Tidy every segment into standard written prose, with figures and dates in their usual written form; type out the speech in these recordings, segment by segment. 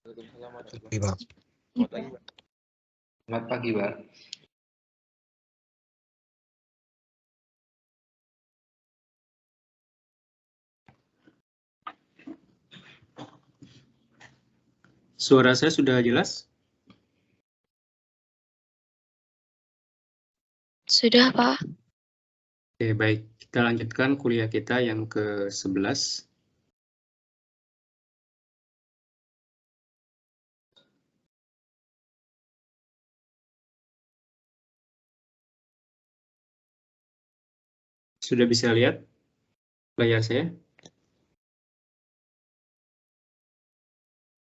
Selamat pagi, Pak. Suara saya sudah jelas? Sudah, Pak. Oke, baik. Kita lanjutkan kuliah kita yang ke-11. Sudah bisa lihat layar saya?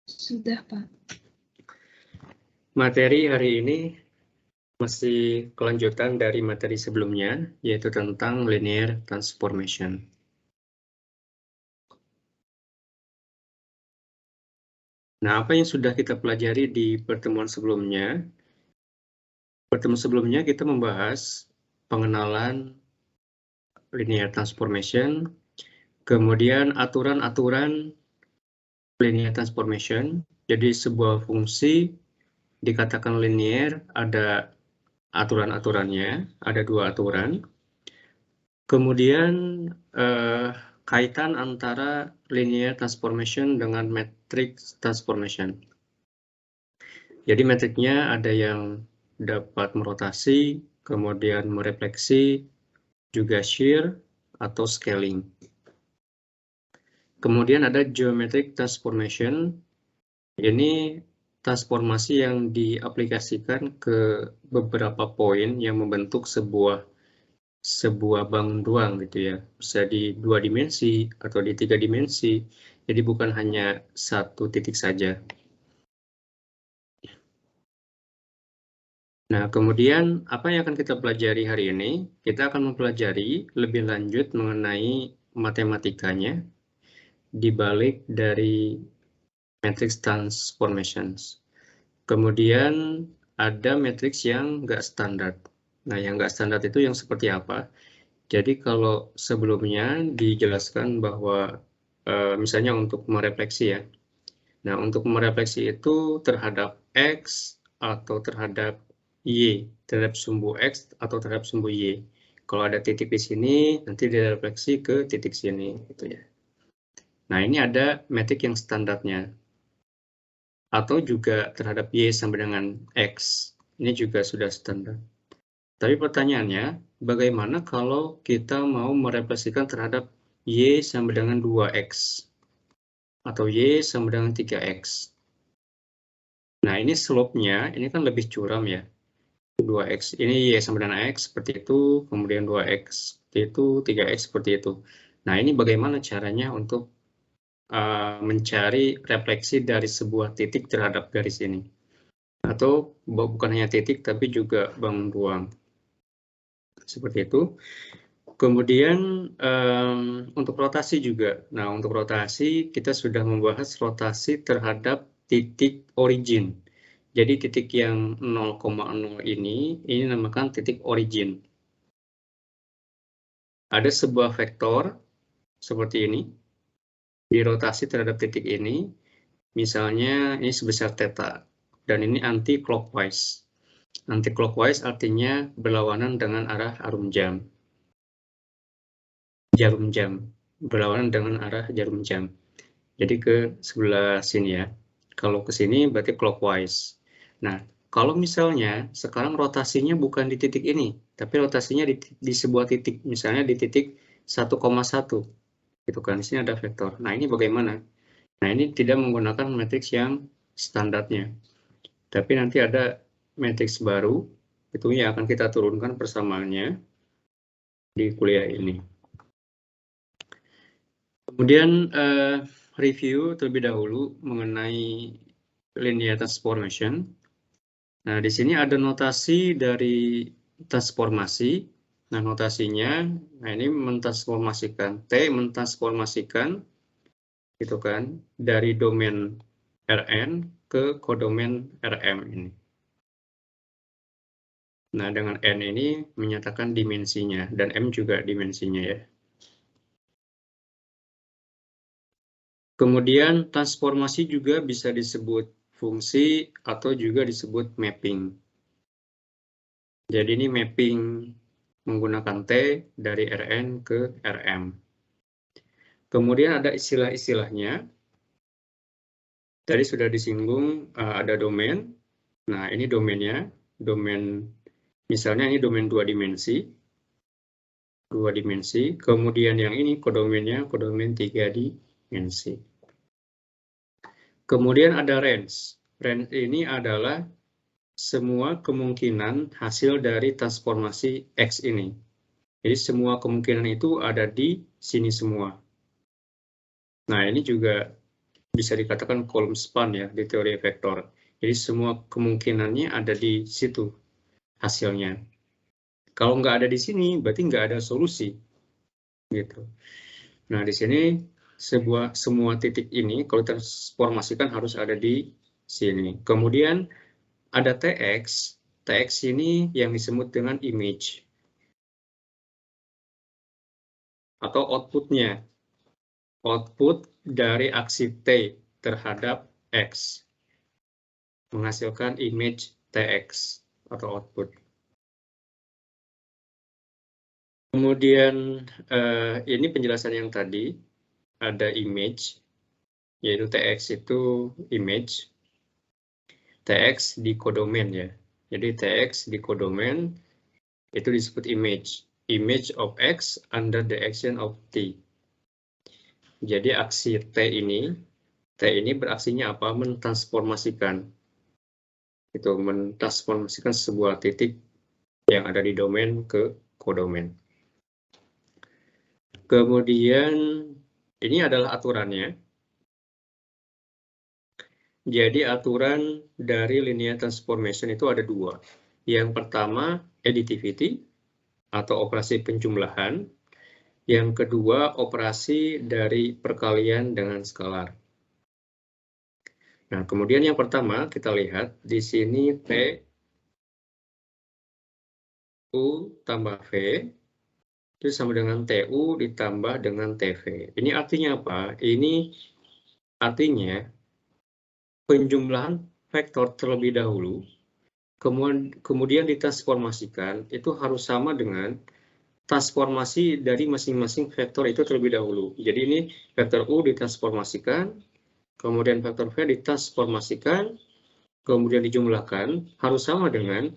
Sudah, Pak. Materi hari ini masih kelanjutan dari materi sebelumnya, yaitu tentang linear transformation. Nah, apa yang sudah kita pelajari di pertemuan sebelumnya? Pertemuan sebelumnya kita membahas pengenalan linear transformation, kemudian aturan-aturan linear transformation. Jadi sebuah fungsi dikatakan linear, ada aturan-aturannya, ada 2 aturan. Kemudian kaitan antara linear transformation dengan matrix transformation. Jadi matrixnya ada yang dapat merotasi, kemudian merefleksi, juga shear atau scaling. Kemudian ada geometric transformation. Ini transformasi yang diaplikasikan ke beberapa poin yang membentuk sebuah bangun ruang gitu ya. Bisa di 2 dimensi atau di 3 dimensi. Jadi bukan hanya satu titik saja. Nah, kemudian apa yang akan kita pelajari hari ini? Kita akan mempelajari lebih lanjut mengenai matematikanya di balik dari matrix transformations. Kemudian ada matrix yang nggak standar. Nah, yang nggak standar itu yang seperti apa? Jadi kalau sebelumnya dijelaskan bahwa misalnya untuk merefleksi ya. Nah, untuk merefleksi itu terhadap X atau terhadap Y, terhadap sumbu X atau terhadap sumbu Y. Kalau ada titik di sini, nanti direfleksi ke titik sini, gitu ya. Nah, ini ada metrik yang standarnya. Atau juga terhadap Y sampai dengan X. Ini juga sudah standar. Tapi pertanyaannya, bagaimana kalau kita mau merefleksikan terhadap Y sama dengan 2X? Atau Y sama dengan 3X? Nah, ini slope-nya, ini kan lebih curam ya. 2X, ini Y sama dengan X seperti itu, kemudian 2X seperti itu, 3X seperti itu. Nah, ini bagaimana caranya untuk mencari refleksi dari sebuah titik terhadap garis ini? Atau bukan hanya titik, tapi juga bangun ruang. Seperti itu. Kemudian untuk rotasi juga. Nah, untuk rotasi kita sudah membahas rotasi terhadap titik origin. Jadi titik yang 0,0 ini namakan titik origin. Ada sebuah vektor seperti ini dirotasi terhadap titik ini. Misalnya ini sebesar theta dan ini anti clockwise. Anti clockwise artinya berlawanan dengan arah jarum jam, berlawanan dengan arah jarum jam. Jadi ke sebelah sini ya. Kalau ke sini berarti clockwise. Nah, kalau misalnya sekarang rotasinya bukan di titik ini, tapi rotasinya di sebuah titik, misalnya di titik 1,1, gitu kan. Di sini ada vektor. Nah, ini bagaimana? Nah, ini tidak menggunakan matriks yang standarnya. Tapi nanti ada matriks baru, itu yang akan kita turunkan persamaannya di kuliah ini. Kemudian review terlebih dahulu mengenai linear transformation. Nah, di sini ada notasi dari transformasi. Nah, notasinya, nah ini mentransformasikan, T mentransformasikan, gitu kan, dari domain Rn ke kodomain Rm ini. Nah, dengan N ini menyatakan dimensinya, dan M juga dimensinya ya. Kemudian transformasi juga bisa disebut fungsi atau juga disebut mapping. Jadi ini mapping menggunakan T dari Rn ke Rm. Kemudian ada istilah-istilahnya. Tadi sudah disinggung ada domain. Nah, ini domainnya. Domain, misalnya ini domain 2 dimensi. 2 dimensi. Kemudian yang ini kodomainnya kodomain 3 dimensi. Kemudian ada range. Range ini adalah semua kemungkinan hasil dari transformasi X ini. Jadi semua kemungkinan itu ada di sini semua. Nah, ini juga bisa dikatakan column span ya di teori vektor. Jadi semua kemungkinannya ada di situ hasilnya. Kalau nggak ada di sini, berarti nggak ada solusi. Gitu. Nah, di sini semua titik ini kalau transformasikan harus ada di sini. Kemudian ada TX. TX ini yang disebut dengan image. Atau outputnya. Output dari aksi T terhadap X. Menghasilkan image TX atau output. Kemudian ini penjelasan yang tadi. Ada image. Yaitu TX itu image. TX di kodomain ya. Jadi TX di kodomain itu disebut image. Image of X under the action of T. Jadi aksi T ini beraksinya apa? Mentransformasikan. Itu mentransformasikan sebuah titik yang ada di domain ke kodomain. Kemudian ini adalah aturannya. Jadi aturan dari linear transformation itu ada dua. Yang pertama, additivity atau operasi penjumlahan. Yang kedua, operasi dari perkalian dengan skalar. Nah, kemudian yang pertama kita lihat di sini T U tambah V itu sama dengan TU ditambah dengan TV. Ini artinya apa? Ini artinya penjumlahan vektor terlebih dahulu, kemudian ditransformasikan, itu harus sama dengan transformasi dari masing-masing vektor itu terlebih dahulu. Jadi ini vektor U ditransformasikan, kemudian vektor V ditransformasikan, kemudian dijumlahkan, harus sama dengan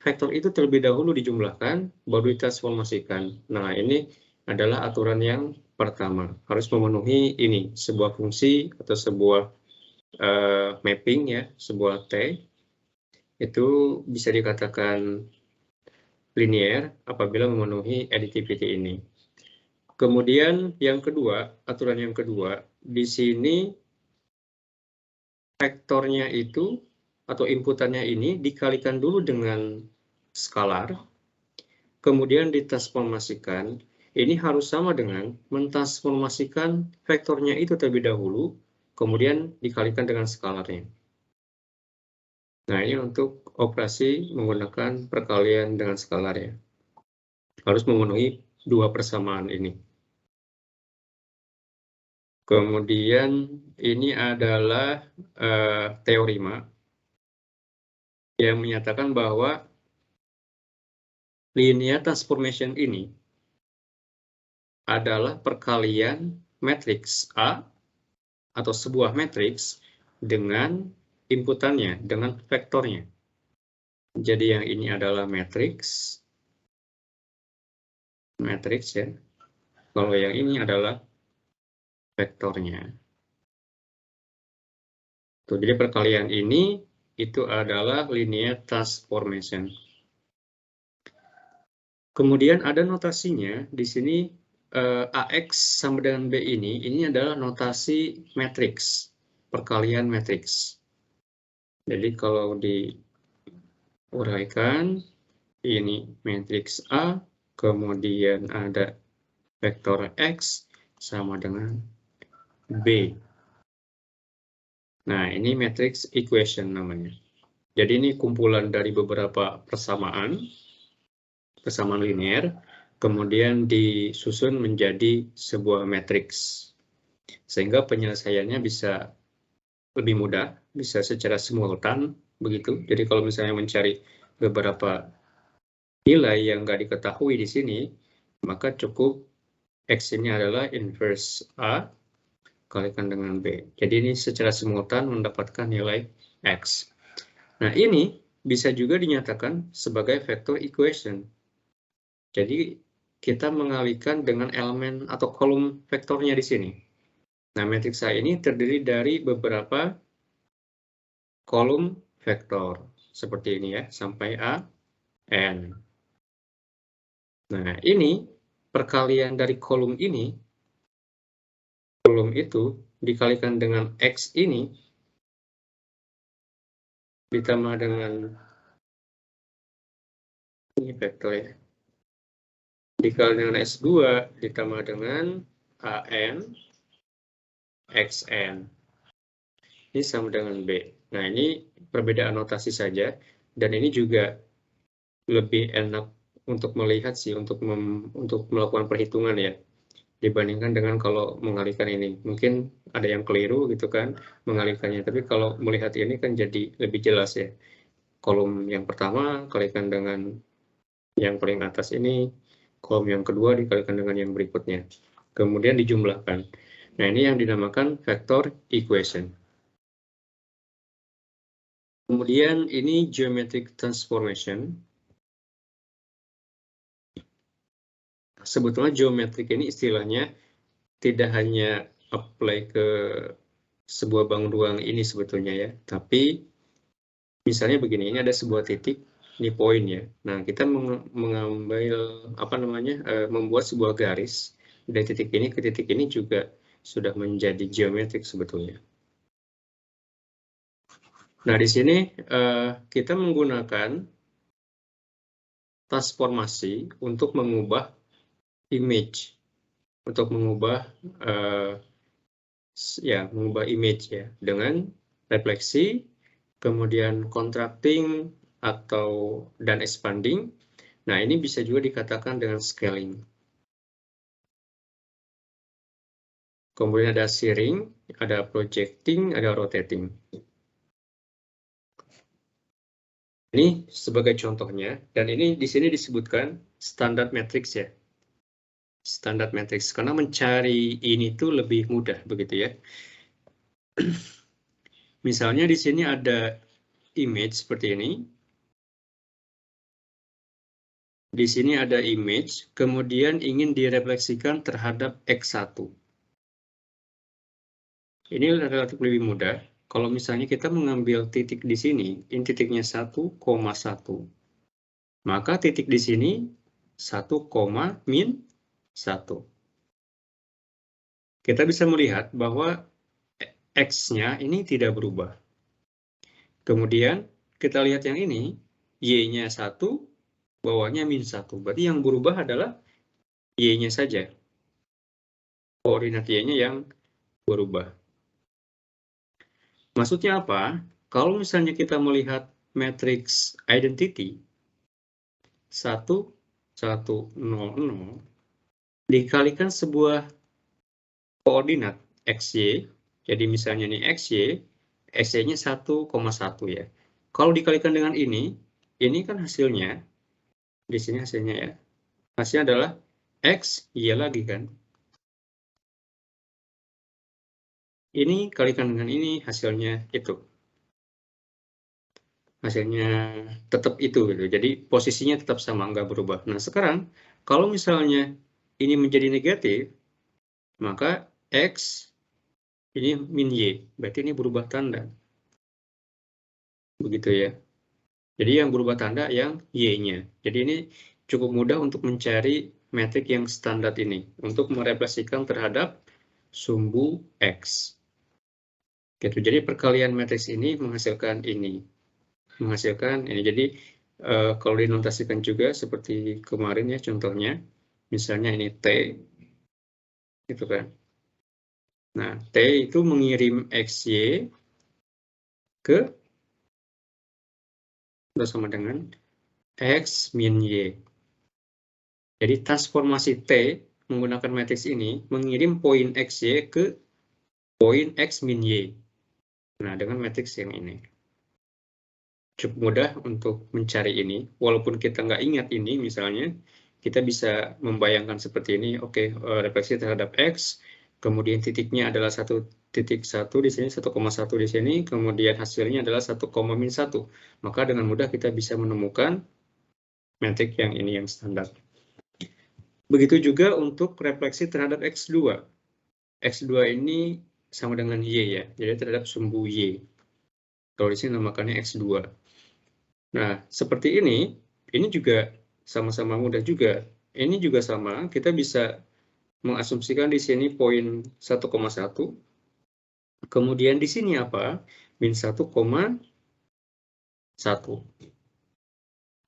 vektor itu terlebih dahulu dijumlahkan, baru ditransformasikan. Nah, ini adalah aturan yang pertama. Harus memenuhi ini, sebuah fungsi atau sebuah mapping ya, sebuah T, itu bisa dikatakan linear apabila memenuhi additivity ini. Kemudian yang kedua, aturan yang kedua, di sini vektornya itu atau inputannya ini dikalikan dulu dengan skalar, kemudian ditransformasikan. Ini harus sama dengan mentransformasikan vektornya itu terlebih dahulu, kemudian dikalikan dengan skalarnya. Nah, ini untuk operasi menggunakan perkalian dengan skalar ya. Harus memenuhi dua persamaan ini. Kemudian ini adalah teorema yang menyatakan bahwa linear transformation ini adalah perkalian matriks A atau sebuah matriks dengan inputannya, dengan vektornya. Jadi yang ini adalah matriks ya. Kalau yang ini adalah vektornya. Tuh, jadi perkalian ini itu adalah linear transformation. Kemudian ada notasinya di sini AX sama dengan B ini adalah notasi matriks, perkalian matriks. Jadi kalau diuraikan ini matriks A, kemudian ada vektor X sama dengan B. Nah, ini matrix equation namanya. Jadi ini kumpulan dari beberapa persamaan linear, kemudian disusun menjadi sebuah matriks. Sehingga penyelesaiannya bisa lebih mudah, bisa secara simultan, begitu. Jadi kalau misalnya mencari beberapa nilai yang nggak diketahui di sini, maka cukup X ini adalah inverse A kalikan dengan B. Jadi ini secara simultan mendapatkan nilai X. Nah, ini bisa juga dinyatakan sebagai vector equation. Jadi kita mengalihkan dengan elemen atau kolom vektornya di sini. Nah, matriks A ini terdiri dari beberapa kolom vektor. Seperti ini ya, sampai A, N. Nah, ini perkalian dari kolom ini, kolom itu dikalikan dengan X ini, ditambah dengan ini vektor ya, dikali dengan S2 ditambah dengan AN, XN. Ini sama dengan B. Nah, ini perbedaan notasi saja, dan ini juga lebih enak untuk melihat sih, untuk melakukan perhitungan ya, dibandingkan dengan kalau mengalihkan ini. Mungkin ada yang keliru gitu kan, mengalihkannya. Tapi kalau melihat ini kan jadi lebih jelas ya. Kolom yang pertama kalikan dengan yang paling atas ini, kolom yang kedua dikalikan dengan yang berikutnya. Kemudian dijumlahkan. Nah, ini yang dinamakan vector equation. Kemudian ini geometric transformation. Sebetulnya geometrik ini istilahnya tidak hanya apply ke sebuah bangun ruang ini sebetulnya ya, tapi misalnya begini, ini ada sebuah titik, ini poin ya. Nah, kita mengambil apa namanya, membuat sebuah garis dari titik ini ke titik ini juga sudah menjadi geometrik sebetulnya. Nah, di sini kita menggunakan transformasi untuk mengubah image, untuk mengubah mengubah image ya dengan refleksi, kemudian contracting dan expanding. Nah, ini bisa juga dikatakan dengan scaling. Kemudian ada shearing, ada projecting, ada rotating. Ini sebagai contohnya, dan ini di sini disebutkan standard matrix ya. Standard matrix, karena mencari ini tuh lebih mudah begitu ya. Misalnya di sini ada image seperti ini. Di sini ada image, kemudian ingin direfleksikan terhadap X1. Ini relatif lebih mudah. Kalau misalnya kita mengambil titik di sini, ini titiknya 1,1. Maka titik di sini 1, min 1. Kita bisa melihat bahwa X-nya ini tidak berubah. Kemudian kita lihat yang ini, Y-nya 1, bawahnya min 1. Berarti yang berubah adalah Y-nya saja. Koordinat Y-nya yang berubah. Maksudnya apa? Kalau misalnya kita melihat matriks identity 1, 1, 0, 0 dikalikan sebuah koordinat XY, jadi misalnya ini XY, XY-nya 1,1 ya. Kalau dikalikan dengan ini kan hasilnya, di sini hasilnya ya, hasilnya adalah X, Y lagi kan. Ini kalikan dengan ini, hasilnya itu. Hasilnya tetap itu gitu. Jadi posisinya tetap sama, nggak berubah. Nah, sekarang kalau misalnya ini menjadi negatif, maka X ini min Y, berarti ini berubah tanda. Begitu ya. Jadi yang berubah tanda yang Y-nya. Jadi ini cukup mudah untuk mencari metrik yang standar ini, untuk merefleksikan terhadap sumbu X. Gitu. Jadi perkalian matriks ini menghasilkan ini. Jadi kalau dinotasikan juga seperti kemarin ya contohnya, misalnya ini T, gitu kan. Nah, T itu mengirim XY ke bersama dengan X min Y. Jadi transformasi T menggunakan matriks ini mengirim poin XY ke poin X min Y. Nah, dengan matriks yang ini. Cukup mudah untuk mencari ini, walaupun kita nggak ingat ini misalnya, kita bisa membayangkan seperti ini, oke, refleksi terhadap X, kemudian titiknya adalah 1.1 di sini, 1,1 di sini, kemudian hasilnya adalah 1,-1. Maka dengan mudah kita bisa menemukan metrik yang ini yang standar. Begitu juga untuk refleksi terhadap X2. X2 ini sama dengan Y ya, jadi terhadap sumbu Y. Kalau di sini namakannya X2. Nah, seperti ini juga sama-sama mudah juga. Ini juga sama, kita bisa mengasumsikan di sini poin 1,1. Kemudian di sini apa? Min 1,1.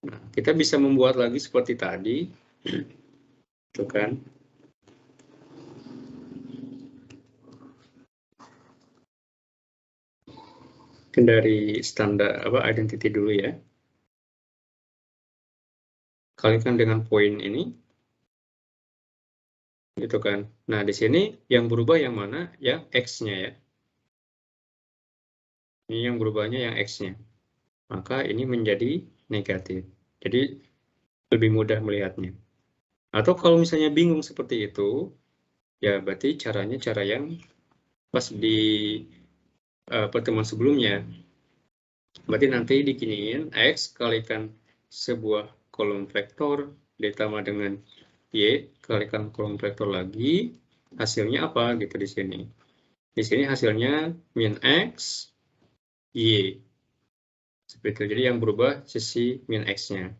Nah, kita bisa membuat lagi seperti tadi. Itu kan. Dari standar identity dulu ya. Kalikan dengan poin ini. Gitu kan. Nah, di sini yang berubah yang mana? Yang X-nya ya. Ini yang berubahnya yang X-nya. Maka ini menjadi negatif. Jadi lebih mudah melihatnya. Atau kalau misalnya bingung seperti itu, ya berarti caranya cara yang pas di pertemuan sebelumnya. Berarti nanti diginiin, X kalikan sebuah kolom vektor ditambah dengan Y, kalikan kolom vektor lagi, hasilnya apa gitu di sini. Di sini hasilnya min X, Y. Seperti itu. Jadi yang berubah sisi min X-nya.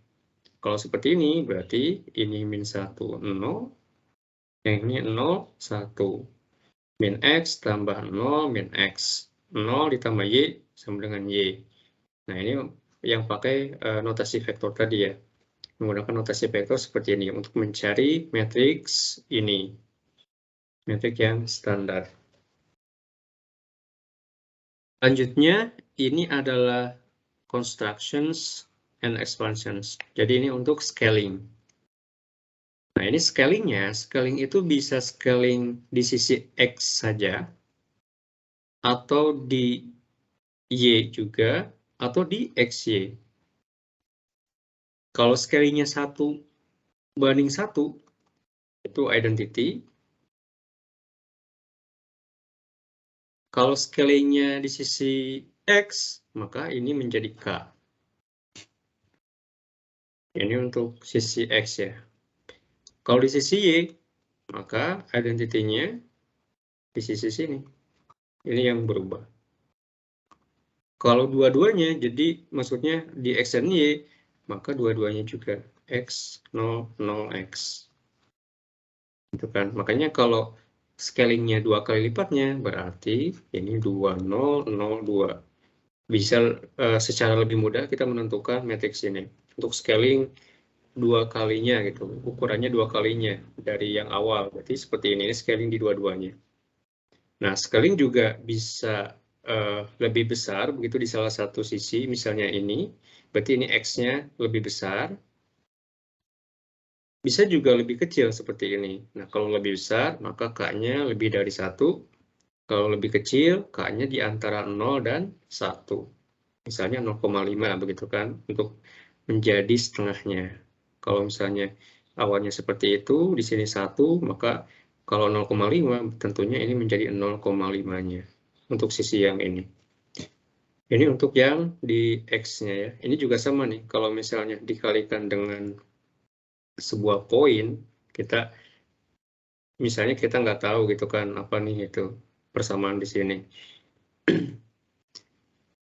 Kalau seperti ini, berarti ini min 1, 0. Yang ini 0, 1. Min X tambah 0, min X. 0 ditambah Y sama dengan Y. Nah, ini yang pakai notasi vektor tadi ya. Menggunakan notasi vektor seperti ini untuk mencari matriks ini. Metrik yang standar. Selanjutnya, ini adalah constructions and expansions. Jadi ini untuk scaling. Nah, ini scalingnya, scaling itu bisa scaling di sisi X saja, atau di Y juga, atau di XY. Kalau scalingnya 1:1, itu identity. Kalau scalingnya di sisi X, maka ini menjadi K. Ini untuk sisi X ya. Kalau di sisi Y, maka identity-nya di sisi sini. Ini yang berubah. Kalau dua-duanya, jadi maksudnya di X dan Y, maka dua-duanya juga X, 0, 0X. Gitu kan. Makanya kalau scalingnya 2 kali lipatnya, berarti ini 2, 0, 0, 2. Bisa secara lebih mudah kita menentukan matriks ini. Untuk scaling 2 kalinya gitu, ukurannya 2 kalinya dari yang awal. Berarti seperti ini scaling di dua-duanya. Nah, scaling juga bisa lebih besar, begitu di salah satu sisi, misalnya ini, berarti ini X-nya lebih besar. Bisa juga lebih kecil seperti ini. Nah, kalau lebih besar, maka K-nya lebih dari 1. Kalau lebih kecil, K-nya di antara 0 dan 1. Misalnya 0,5 begitu kan, untuk menjadi setengahnya. Kalau misalnya awalnya seperti itu, di sini 1, maka kalau 0,5 tentunya ini menjadi 0,5-nya untuk sisi yang ini. Ini untuk yang di X-nya ya. Ini juga sama nih, kalau misalnya dikalikan dengan sebuah poin, kita misalnya kita nggak tahu gitu kan apa nih itu persamaan di sini.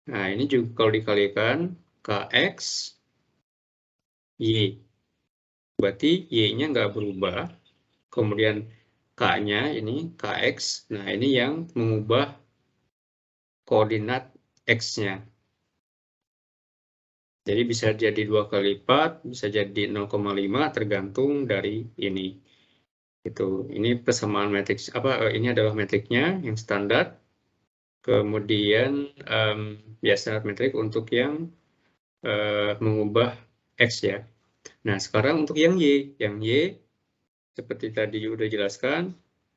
Nah, ini juga kalau dikalikan Kx Y. Berarti Y-nya nggak berubah. Kemudian K-nya ini Kx. Nah, ini yang mengubah koordinat X-nya. Jadi bisa jadi 2 kali lipat, bisa jadi 0,5 tergantung dari ini. Ini persamaan matriks ini adalah matriknya yang standar. Kemudian biasa metrik untuk yang mengubah X ya. Nah, sekarang untuk yang Y seperti tadi sudah jelaskan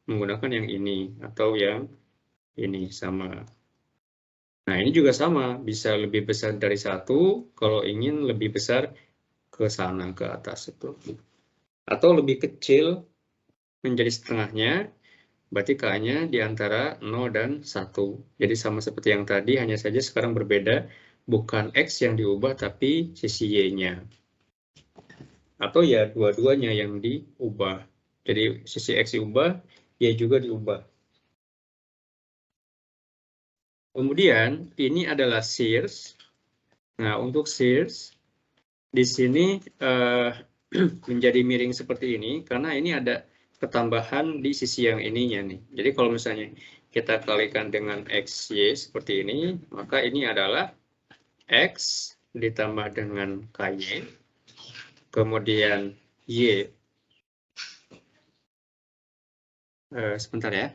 menggunakan yang ini atau yang ini sama. Nah, ini juga sama, bisa lebih besar dari 1 kalau ingin lebih besar ke sana, ke atas itu. Atau lebih kecil menjadi setengahnya, berarti K-nya di antara 0 dan 1. Jadi sama seperti yang tadi, hanya saja sekarang berbeda, bukan X yang diubah, tapi sisi Y-nya. Atau ya dua-duanya yang diubah. Jadi sisi X diubah, Y juga diubah. Kemudian ini adalah shears. Nah, untuk shears di sini menjadi miring seperti ini karena ini ada ketambahan di sisi yang ininya nih. Jadi kalau misalnya kita kalikan dengan XY seperti ini, maka ini adalah X ditambah dengan KY, kemudian Y. Sebentar ya.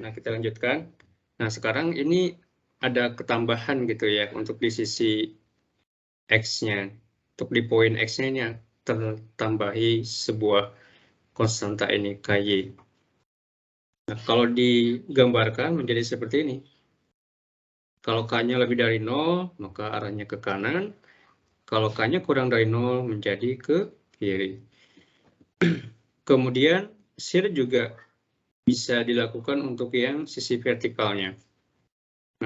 Nah, kita lanjutkan. Nah, sekarang ini ada ketambahan gitu ya untuk di sisi X-nya. Untuk di poin X-nya ini tertambahi sebuah konstanta ini, KY. Nah, kalau digambarkan menjadi seperti ini. Kalau K-nya lebih dari 0, maka arahnya ke kanan. Kalau K-nya kurang dari 0, menjadi ke kiri. Kemudian, shear juga bisa dilakukan untuk yang sisi vertikalnya.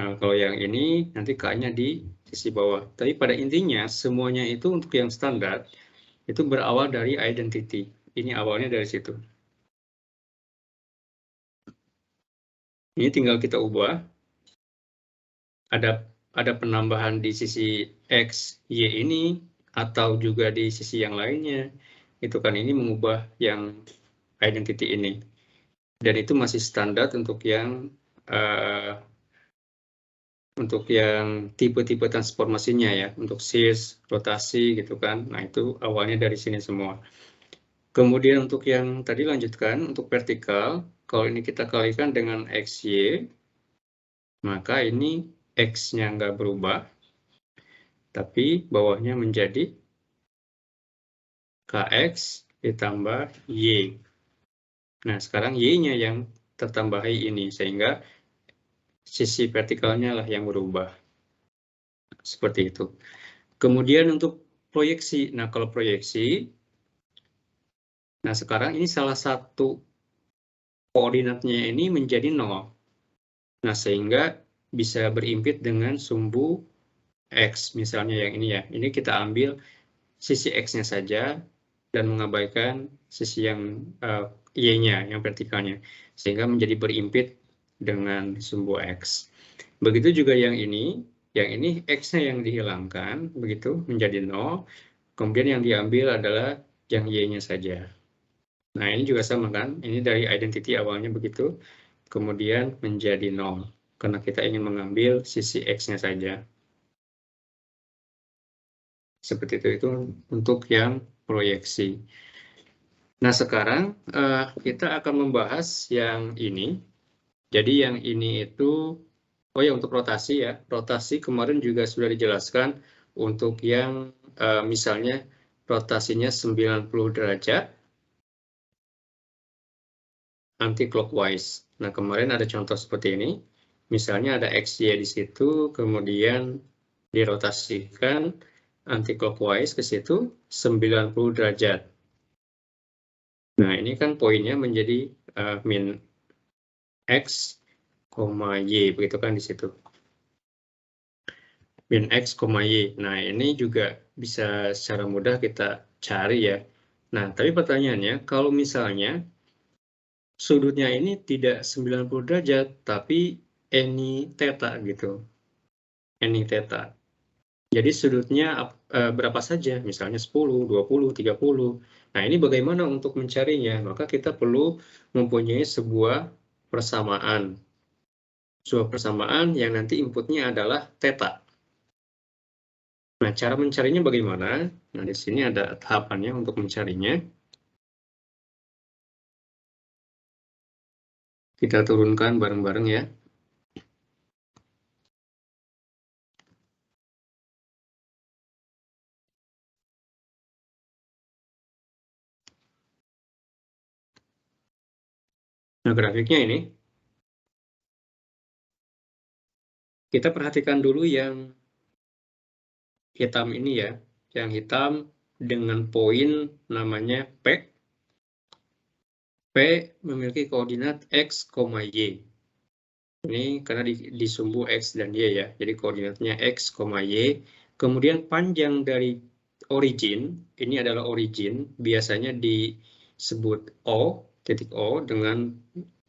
Nah, kalau yang ini nanti K-nya di sisi bawah. Tapi pada intinya semuanya itu untuk yang standar itu berawal dari identity. Ini awalnya dari situ. Ini tinggal kita ubah. Ada penambahan di sisi X, Y ini atau juga di sisi yang lainnya. Itu kan ini mengubah yang identity ini. Dan itu masih standar untuk yang tipe-tipe transformasinya ya, untuk shears, rotasi gitu kan. Nah, itu awalnya dari sini semua. Kemudian untuk yang tadi lanjutkan, untuk vertikal, kalau ini kita kalikan dengan XY, maka ini X-nya nggak berubah, tapi bawahnya menjadi KX ditambah Y. Nah, sekarang Y-nya yang tertambahi ini, sehingga sisi vertikalnya lah yang berubah. Seperti itu. Kemudian untuk proyeksi. Nah, kalau proyeksi, nah sekarang ini salah satu koordinatnya ini menjadi 0. Nah, sehingga bisa berimpit dengan sumbu X, misalnya yang ini ya. Ini kita ambil sisi X-nya saja dan mengabaikan sisi yang Y-nya, yang vertikalnya. Sehingga menjadi berimpit dengan sumbu X. Begitu juga yang ini X-nya yang dihilangkan, begitu menjadi 0. Kemudian yang diambil adalah yang Y-nya saja. Nah, ini juga sama kan, ini dari identity awalnya begitu, kemudian menjadi 0. Karena kita ingin mengambil sisi X-nya saja. Seperti itu untuk yang proyeksi. Nah, sekarang kita akan membahas yang ini. Jadi yang ini itu, oh ya untuk rotasi ya. Rotasi kemarin juga sudah dijelaskan untuk yang misalnya rotasinya 90 derajat anti-clockwise. Nah, kemarin ada contoh seperti ini. Misalnya ada XY di situ, kemudian dirotasikan anti-clockwise ke situ 90 derajat. Nah, ini kan poinnya menjadi min X, Y, begitu kan di situ. Min X, Y. Nah, ini juga bisa secara mudah kita cari ya. Nah, tapi pertanyaannya, kalau misalnya sudutnya ini tidak 90 derajat, tapi any theta gitu. Any theta. Jadi sudutnya berapa saja, misalnya 10, 20, 30. Nah, ini bagaimana untuk mencarinya? Maka kita perlu mempunyai sebuah persamaan. Sebuah persamaan yang nanti inputnya adalah theta. Nah, cara mencarinya bagaimana? Nah, di sini ada tahapannya untuk mencarinya. Kita turunkan bareng-bareng ya. Nah, grafiknya ini. Kita perhatikan dulu yang hitam ini ya. Yang hitam dengan poin namanya P. P memiliki koordinat X, Y. Ini karena di sumbu X dan Y ya. Jadi koordinatnya X, Y. Kemudian panjang dari origin, ini adalah origin, biasanya disebut O, titik O dengan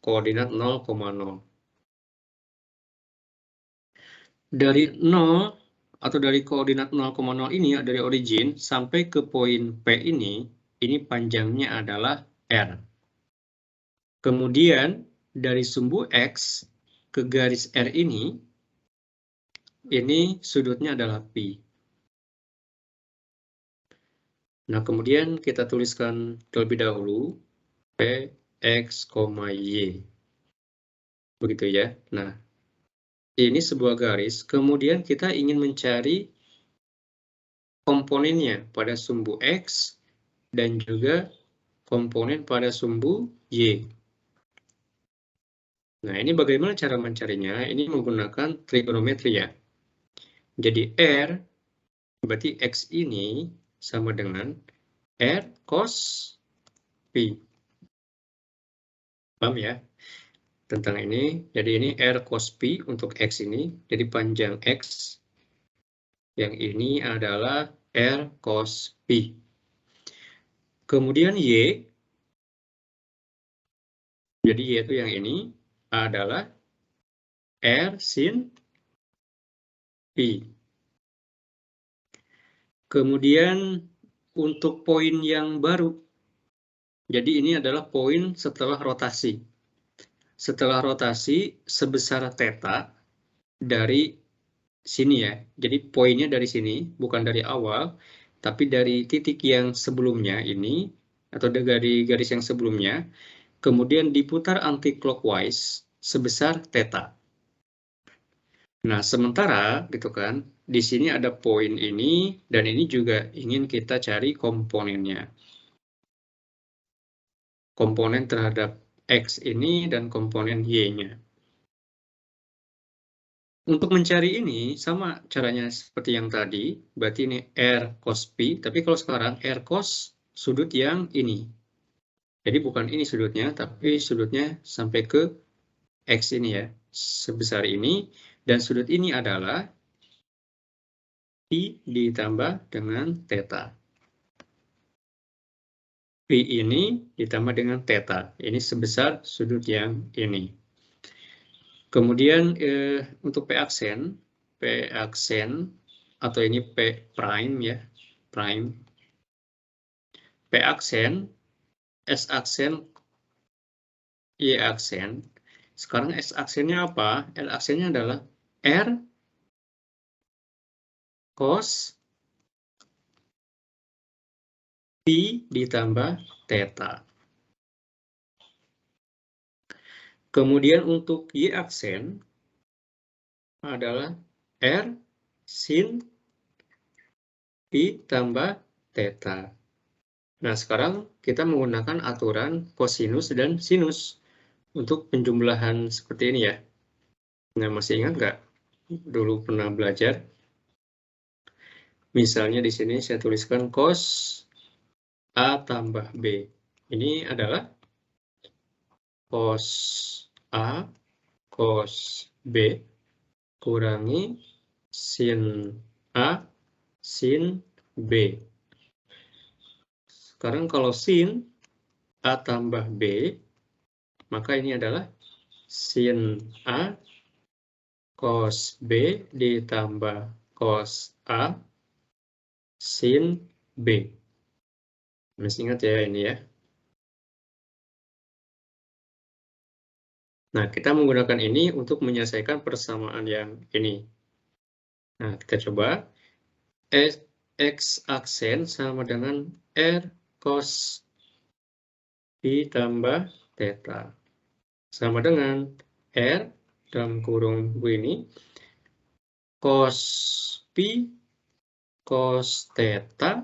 koordinat 0,0. Dari 0 atau dari koordinat 0,0 ini dari origin sampai ke poin P ini panjangnya adalah R. Kemudian dari sumbu X ke garis R ini sudutnya adalah pi. Nah, kemudian kita tuliskan terlebih dahulu P, X, Y. Begitu ya. Nah, ini sebuah garis. Kemudian kita ingin mencari komponennya pada sumbu X dan juga komponen pada sumbu Y. Nah, ini bagaimana cara mencarinya? Ini menggunakan trigonometri ya. Jadi R, berarti X ini sama dengan R cos Pi. Paham ya? Tentang ini, jadi ini R cos Pi untuk X ini, jadi panjang X. Yang ini adalah R cos Pi. Kemudian Y, jadi Y itu yang ini adalah R sin Pi. Kemudian untuk poin yang baru, jadi ini adalah poin setelah rotasi. Setelah rotasi sebesar theta dari sini ya. Jadi poinnya dari sini, bukan dari awal, tapi dari titik yang sebelumnya ini, atau dari garis yang sebelumnya, kemudian diputar anti-clockwise sebesar theta. Nah, sementara gitu kan, di sini ada poin ini, dan ini juga ingin kita cari komponennya. Komponen terhadap X ini dan komponen Y-nya. Untuk mencari ini, sama caranya seperti yang tadi, berarti ini R cos Pi, tapi kalau sekarang R cos sudut yang ini. Jadi bukan ini sudutnya, tapi sudutnya sampai ke X ini ya, sebesar ini, dan sudut ini adalah Pi ditambah dengan theta. Pi ini ditambah dengan theta, ini sebesar sudut yang ini. Kemudian untuk P aksen atau ini P prime ya, prime. P aksen, S aksen, Y aksen. Sekarang S aksennya apa? L aksennya adalah R cos Pi ditambah theta. Kemudian untuk Y aksen adalah R sin Pi tambah theta. Nah, sekarang kita menggunakan aturan kosinus dan sinus untuk penjumlahan seperti ini ya. Nah, masih ingat nggak? Dulu pernah belajar. Misalnya di sini saya tuliskan cos A tambah B. Ini adalah cos A cos B kurangi sin A sin B. Sekarang kalau sin A tambah B, maka ini adalah sin A cos B ditambah cos A sin B. Masih ingat ya ini ya. Nah, kita menggunakan ini untuk menyelesaikan persamaan yang ini. Nah, kita coba. X aksen sama dengan R cos pi tambah theta. Sama dengan R dalam kurung begini, cos pi cos theta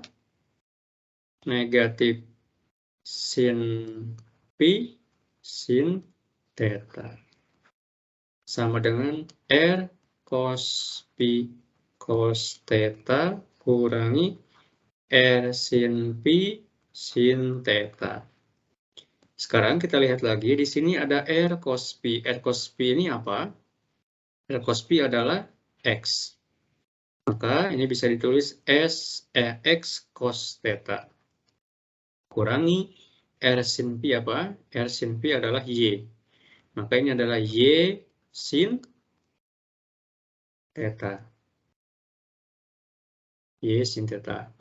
negatif sin pi sin theta. Sama dengan R cos pi cos theta kurangi R sin pi sin theta. Sekarang kita lihat lagi, di sini ada R cos pi. R cos pi ini apa? R cos pi adalah X. Maka ini bisa ditulis X cos theta. Kurangi R sin pi apa? R sin pi adalah Y. Maka ini adalah Y sin theta. Y sin theta.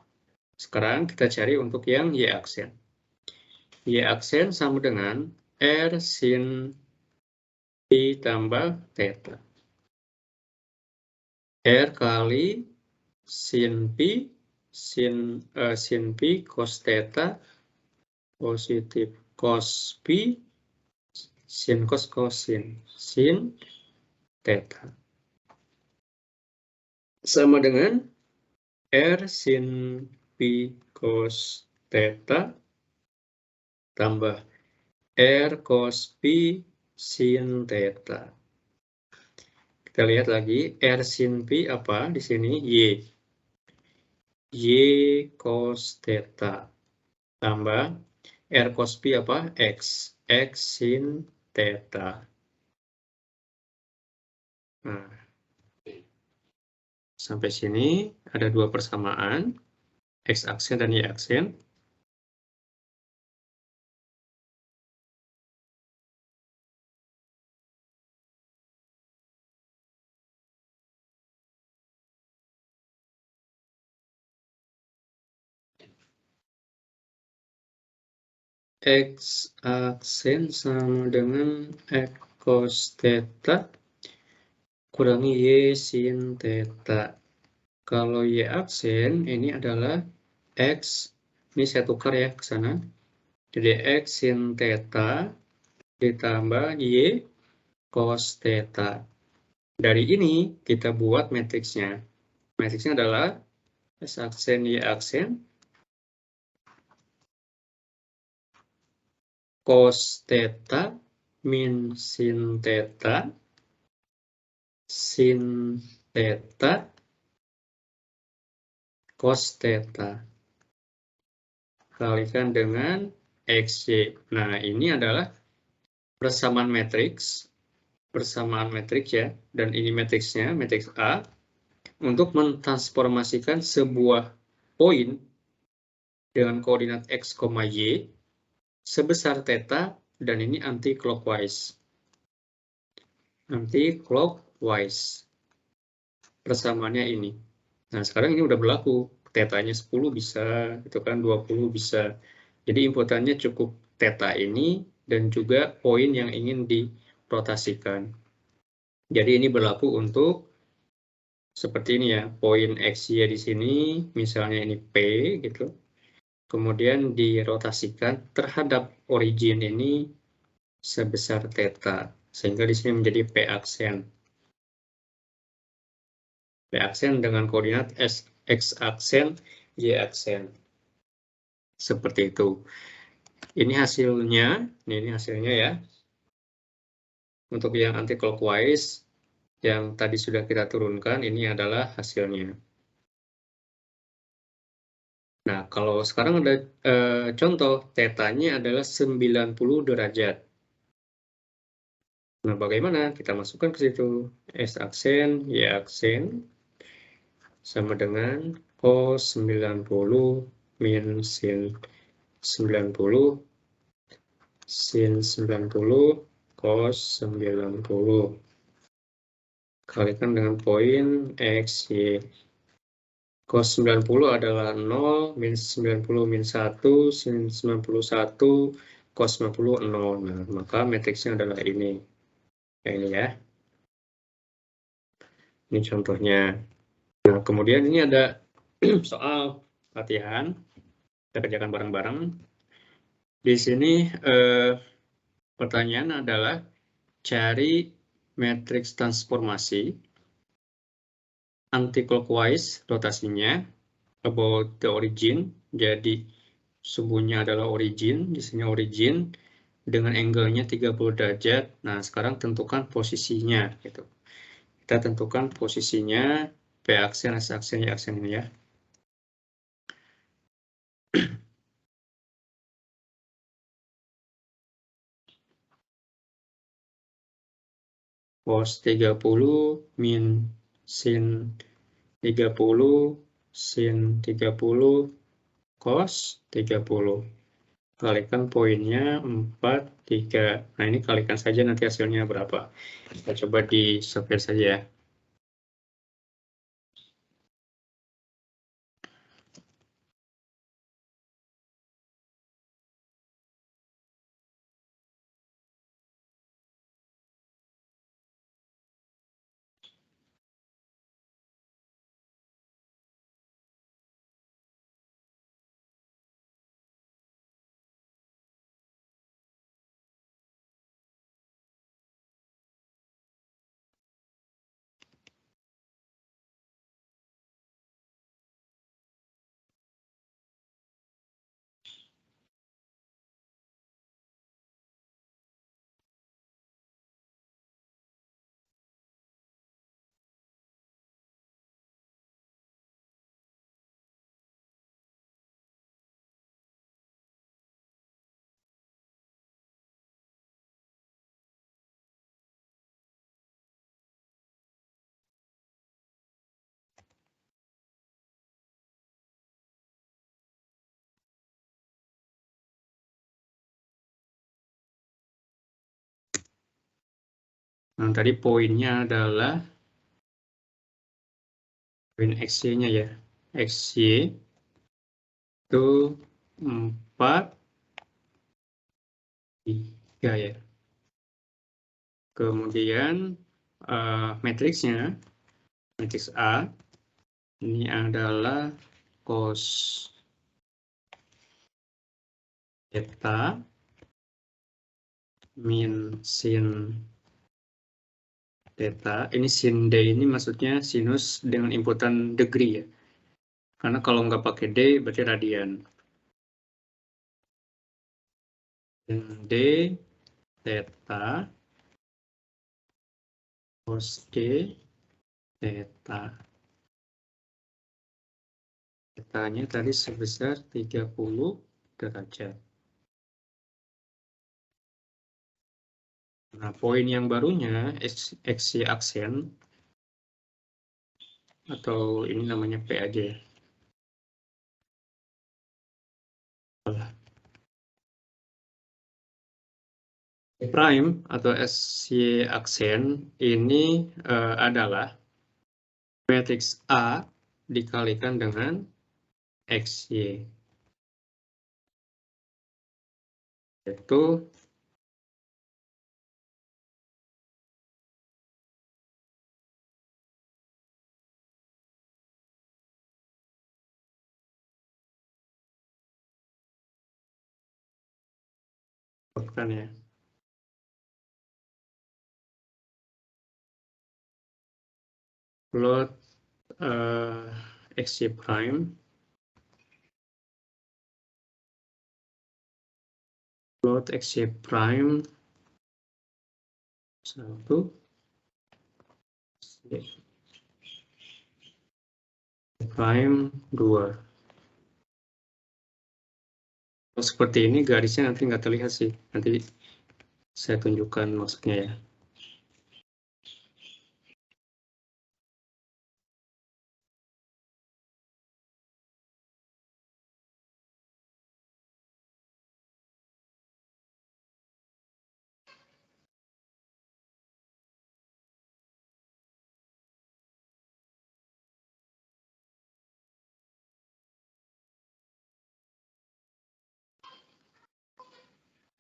Sekarang kita cari untuk yang Y aksen. Y aksen sama dengan R sin pi tambah theta. R kali sin pi cos theta positif cos pi sin cos cosin sin theta. Sama dengan R sin pi cos theta tambah R cos pi sin theta. Kita lihat lagi, R sin pi apa di sini? Y. Y cos theta tambah R cos pi apa? X. X sin theta. Nah, sampai sini ada dua persamaan, X aksen dan Y aksen. X aksen sama dengan X cos theta kurangi Y sin theta. Kalau Y aksen ini adalah X, ini saya tukar ya ke sana. Jadi X sin theta ditambah Y cos theta. Dari ini kita buat matriksnya. Matriksnya adalah X aksen Y aksen cos theta min sin theta cos theta kalikan dengan XY. Nah, ini adalah persamaan matriks ya, dan ini matriksnya, matriks A, untuk mentransformasikan sebuah poin dengan koordinat X, Y sebesar theta, dan ini anti-clockwise. Anti-clockwise. Persamaannya ini. Nah, sekarang ini udah berlaku. Tetanya 10 bisa, itu kan 20 bisa. Jadi inputannya cukup theta ini dan juga poin yang ingin dirotasikan. Jadi ini berlaku untuk seperti ini ya, poin XY di sini, misalnya ini P gitu. Kemudian dirotasikan terhadap origin ini sebesar theta, sehingga di sini menjadi P aksen. P aksen dengan koordinat X aksen, Y aksen. Seperti itu. Ini hasilnya ya. Untuk yang anti-clockwise, yang tadi sudah kita turunkan, ini adalah hasilnya. Nah, kalau sekarang ada contoh, tetanya adalah 90 derajat. Nah, bagaimana? Kita masukkan ke situ. S aksen, Y aksen, sama dengan cos 90 min sin 90, sin 90, cos 90. Kalikan dengan poin X, Y. Cos 90 adalah 0, min 90 min 1, sin 91, cos 90 0. Nah, maka matriksnya adalah ini. Kayak ini ya. Ini contohnya. Nah, kemudian ini ada soal latihan. Kita kerjakan bareng-bareng. Di sini pertanyaan adalah cari matriks transformasi anti-clockwise rotasinya about the origin. Jadi subuhnya adalah origin, di sini origin dengan angle-nya 30 derajat. Nah, sekarang tentukan posisinya gitu. Kita tentukan posisinya P aksen, S aksen, Y aksen ini ya. Cos 30 min sin 30 sin 30 cos 30. Kalikan poinnya 4, 3. Nah, ini kalikan saja nanti hasilnya berapa. Kita coba di solve saja ya. Nah, tadi poinnya adalah poin XY-nya ya. XY itu 4, 3 ya. Kemudian matriksnya, matriks A, ini adalah cos theta min sin theta. Ini sin D ini maksudnya sinus dengan inputan degree ya. Karena kalau nggak pakai D berarti radian. Dan D theta cos D theta. Thetanya tadi sebesar 30 derajat. Nah, poin yang barunya XY aksen atau ini namanya P aja ya. Prime atau SY aksen ini adalah matriks A dikalikan dengan XY. Itu bukan ya. Plot XY prime plot XY prime 1 prime 2. Kalau seperti ini garisnya nanti nggak terlihat sih. Nanti saya tunjukkan maksudnya ya.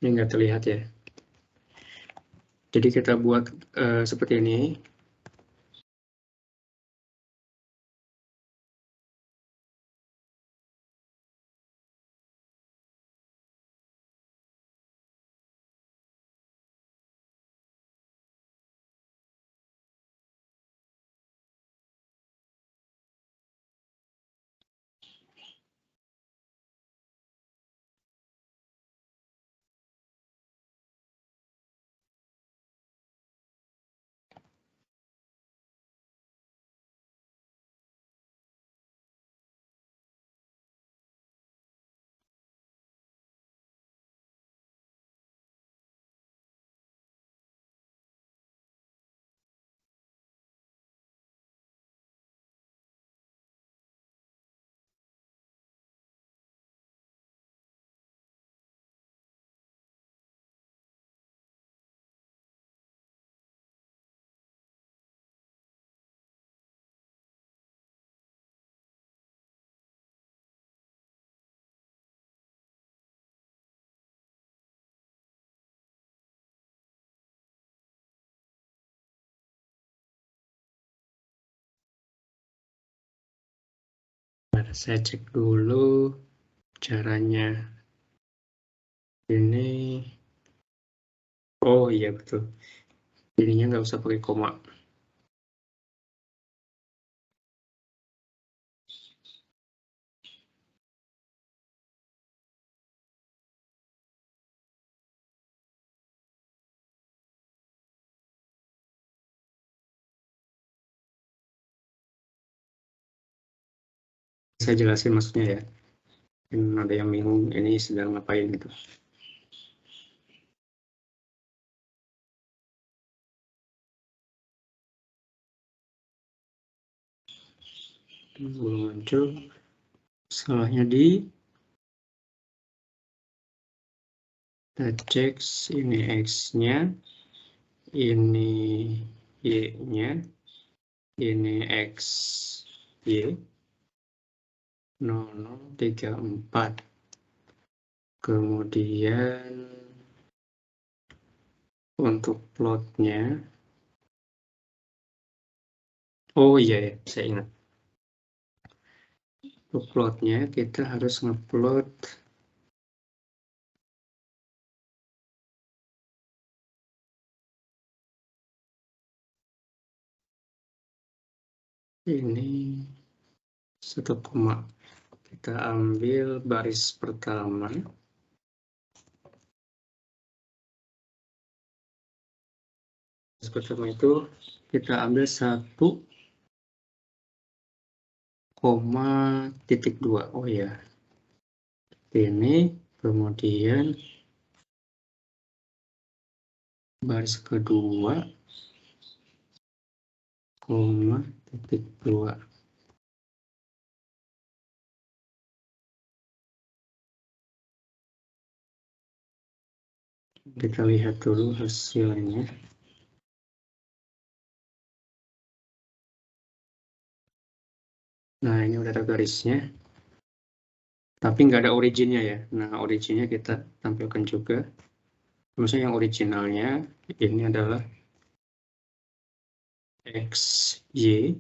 Ini nggak terlihat ya. Jadi kita buat seperti ini. Saya cek dulu caranya. Ini, oh iya betul. Ininya nggak usah pakai koma. Saya jelasin maksudnya ya. Ada yang bingung ini sedang ngapain gitu. Belum muncul. Salahnya di kita cek ini X-nya, ini Y-nya, ini X, Y, 0034. Kemudian untuk plotnya, oh iya ya, saya ingat. Untuk plotnya kita harus ngeplot ini 1, kita ambil baris pertama. Baris pertama itu kita ambil 1,2. Oh ya, ini kemudian baris kedua 0,2. Kita lihat dulu hasilnya. Nah, ini udah ada garisnya. Tapi nggak ada originnya ya. Nah, originnya kita tampilkan juga. Maksudnya yang originalnya ini adalah XY.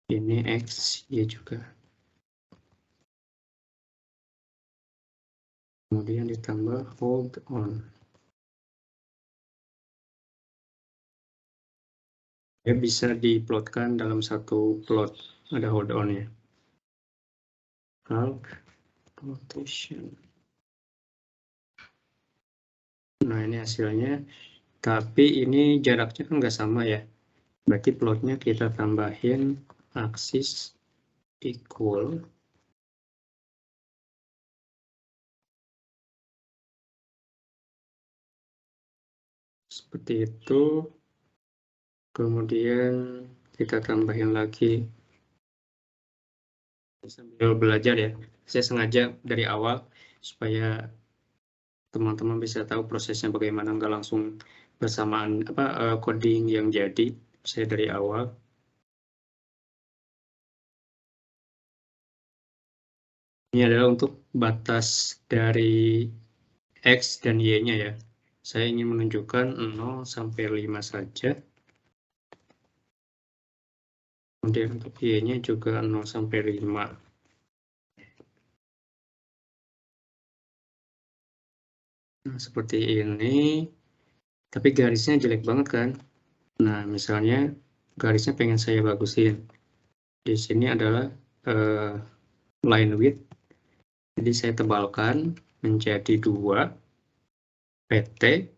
Ini XY juga. Kemudian ditambah hold on. Ya, bisa diplotkan dalam satu plot. Ada hold on-nya. Calc plotation. Nah, ini hasilnya. Tapi ini jaraknya kan nggak sama ya. Berarti plotnya kita tambahin aksis equal. Seperti itu. Kemudian kita tambahin lagi. Sambil belajar ya. Saya sengaja dari awal supaya teman-teman bisa tahu prosesnya bagaimana, nggak langsung bersamaan coding yang jadi. Saya dari awal. Ini adalah untuk batas dari X dan Y-nya ya. Saya ingin menunjukkan 0 sampai 5 saja. Kemudian untuk Y-nya juga 0 sampai 5. Nah, seperti ini. Tapi garisnya jelek banget kan? Nah, misalnya garisnya pengen saya bagusin. Di sini adalah line width. Jadi saya tebalkan menjadi 2 PT.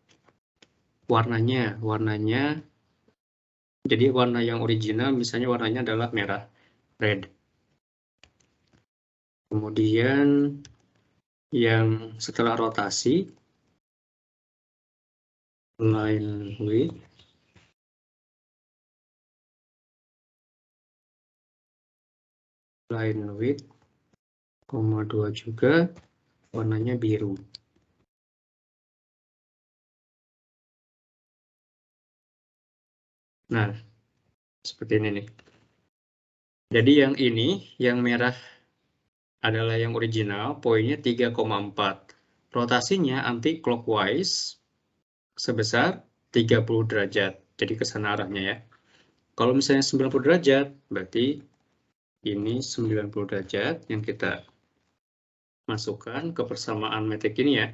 Warnanya jadi warna yang original misalnya warnanya adalah merah, red. Kemudian yang setelah rotasi line width line width, 2 juga warnanya biru. Nah, seperti ini nih. Jadi yang ini, yang merah adalah yang original, poinnya 3,4. Rotasinya anti-clockwise sebesar 30 derajat. Jadi ke sana arahnya ya. Kalau misalnya 90 derajat, berarti ini 90 derajat yang kita masukkan ke persamaan metrik ini ya.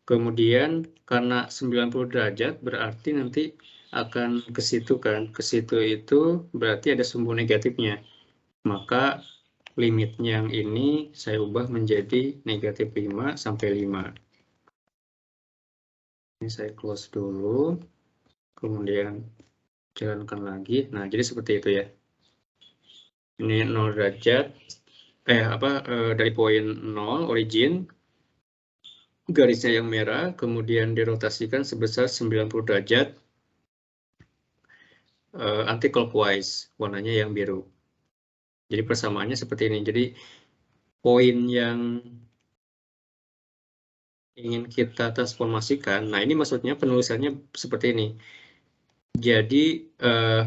Kemudian karena 90 derajat berarti nanti akan ke situ kan. Ke situ itu berarti ada sumbu negatifnya. Maka limitnya yang ini saya ubah menjadi negatif 5 sampai 5. Ini saya close dulu. Kemudian jalankan lagi. Nah, jadi seperti itu ya. Ini 0 derajat. Dari poin 0 origin. Garisnya yang merah, kemudian dirotasikan sebesar 90 derajat. Anti-clockwise, warnanya yang biru. Jadi persamaannya seperti ini. Jadi poin yang ingin kita transformasikan, nah ini maksudnya penulisannya seperti ini. Jadi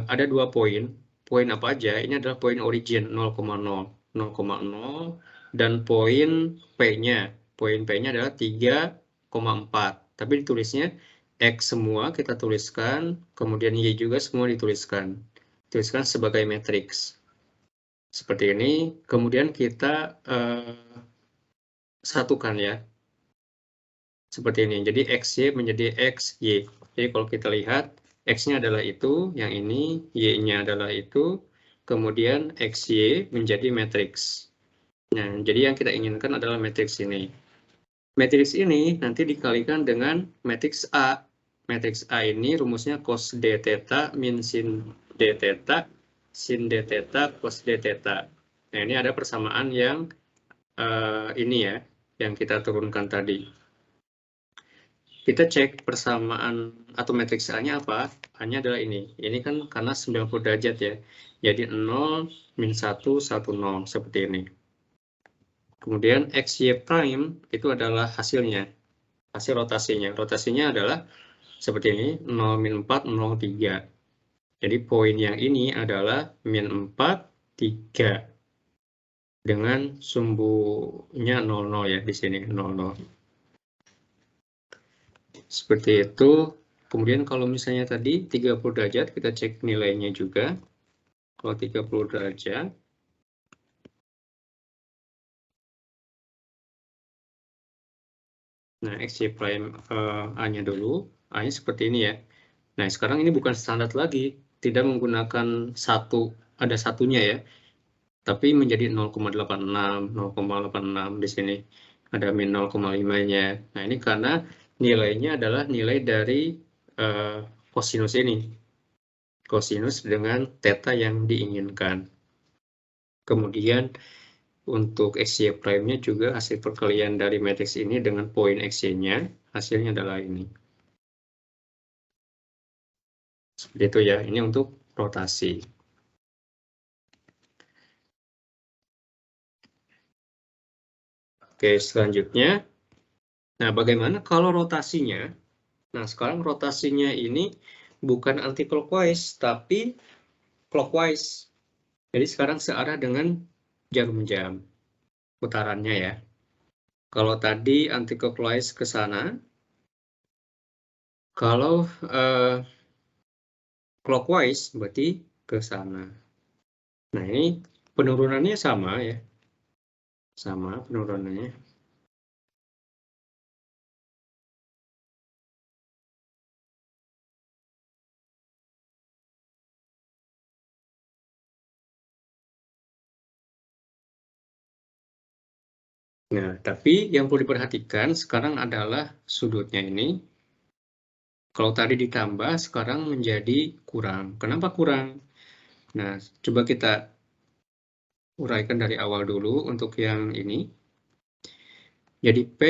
ada 2 poin. Poin apa aja? Ini adalah poin origin 0,0, 0,0, dan poin P-nya. Poin P-nya adalah 3,4. Tapi ditulisnya X semua kita tuliskan, kemudian Y juga semua dituliskan. Tuliskan sebagai matriks. Seperti ini, kemudian kita satukan ya. Seperti ini, jadi XY menjadi XY. Jadi kalau kita lihat, X-nya adalah itu, yang ini, Y-nya adalah itu, kemudian XY menjadi matriks. Nah, jadi yang kita inginkan adalah matriks ini. Matriks ini nanti dikalikan dengan matriks A. Matriks A ini rumusnya cos D theta min sin D theta sin D theta cos D theta. Nah, ini ada persamaan yang ini ya, yang kita turunkan tadi. Kita cek persamaan atau matriks A-nya apa? A-nya adalah ini. Ini kan karena 90 derajat ya. Jadi 0, min 1, 1, 0. Seperti ini. Kemudian XY prime itu adalah hasilnya. Hasil rotasinya. Rotasinya adalah seperti ini. 0, min 4, 0, 3. Jadi poin yang ini adalah min 4, 3. Dengan sumbunya 00 ya di sini. 00. Seperti itu. Kemudian kalau misalnya tadi 30 derajat, kita cek nilainya juga. Kalau 30 derajat, nah XY prime A-nya dulu, A-nya seperti ini ya. Nah sekarang ini bukan standar lagi, tidak menggunakan ada satunya ya, tapi menjadi 0,86, 0,86 di sini. Ada min 0,5-nya. Nah ini karena nilainya adalah nilai dari kosinus ini. Kosinus dengan theta yang diinginkan. Kemudian untuk XY prime-nya juga hasil perkalian dari matriks ini dengan poin XY-nya, hasilnya adalah ini. Seperti itu ya, ini untuk rotasi. Oke, selanjutnya. Nah, bagaimana kalau rotasinya? Nah, sekarang rotasinya ini bukan anti-clockwise, tapi clockwise. Jadi sekarang searah dengan jarum jam putarannya ya. Kalau tadi anti-clockwise ke sana, Kalau clockwise berarti ke sana. Nah, ini penurunannya sama ya. Sama penurunannya. Nah, tapi yang perlu diperhatikan sekarang adalah sudutnya ini. Kalau tadi ditambah, sekarang menjadi kurang. Kenapa kurang? Nah, coba kita uraikan dari awal dulu untuk yang ini. Jadi P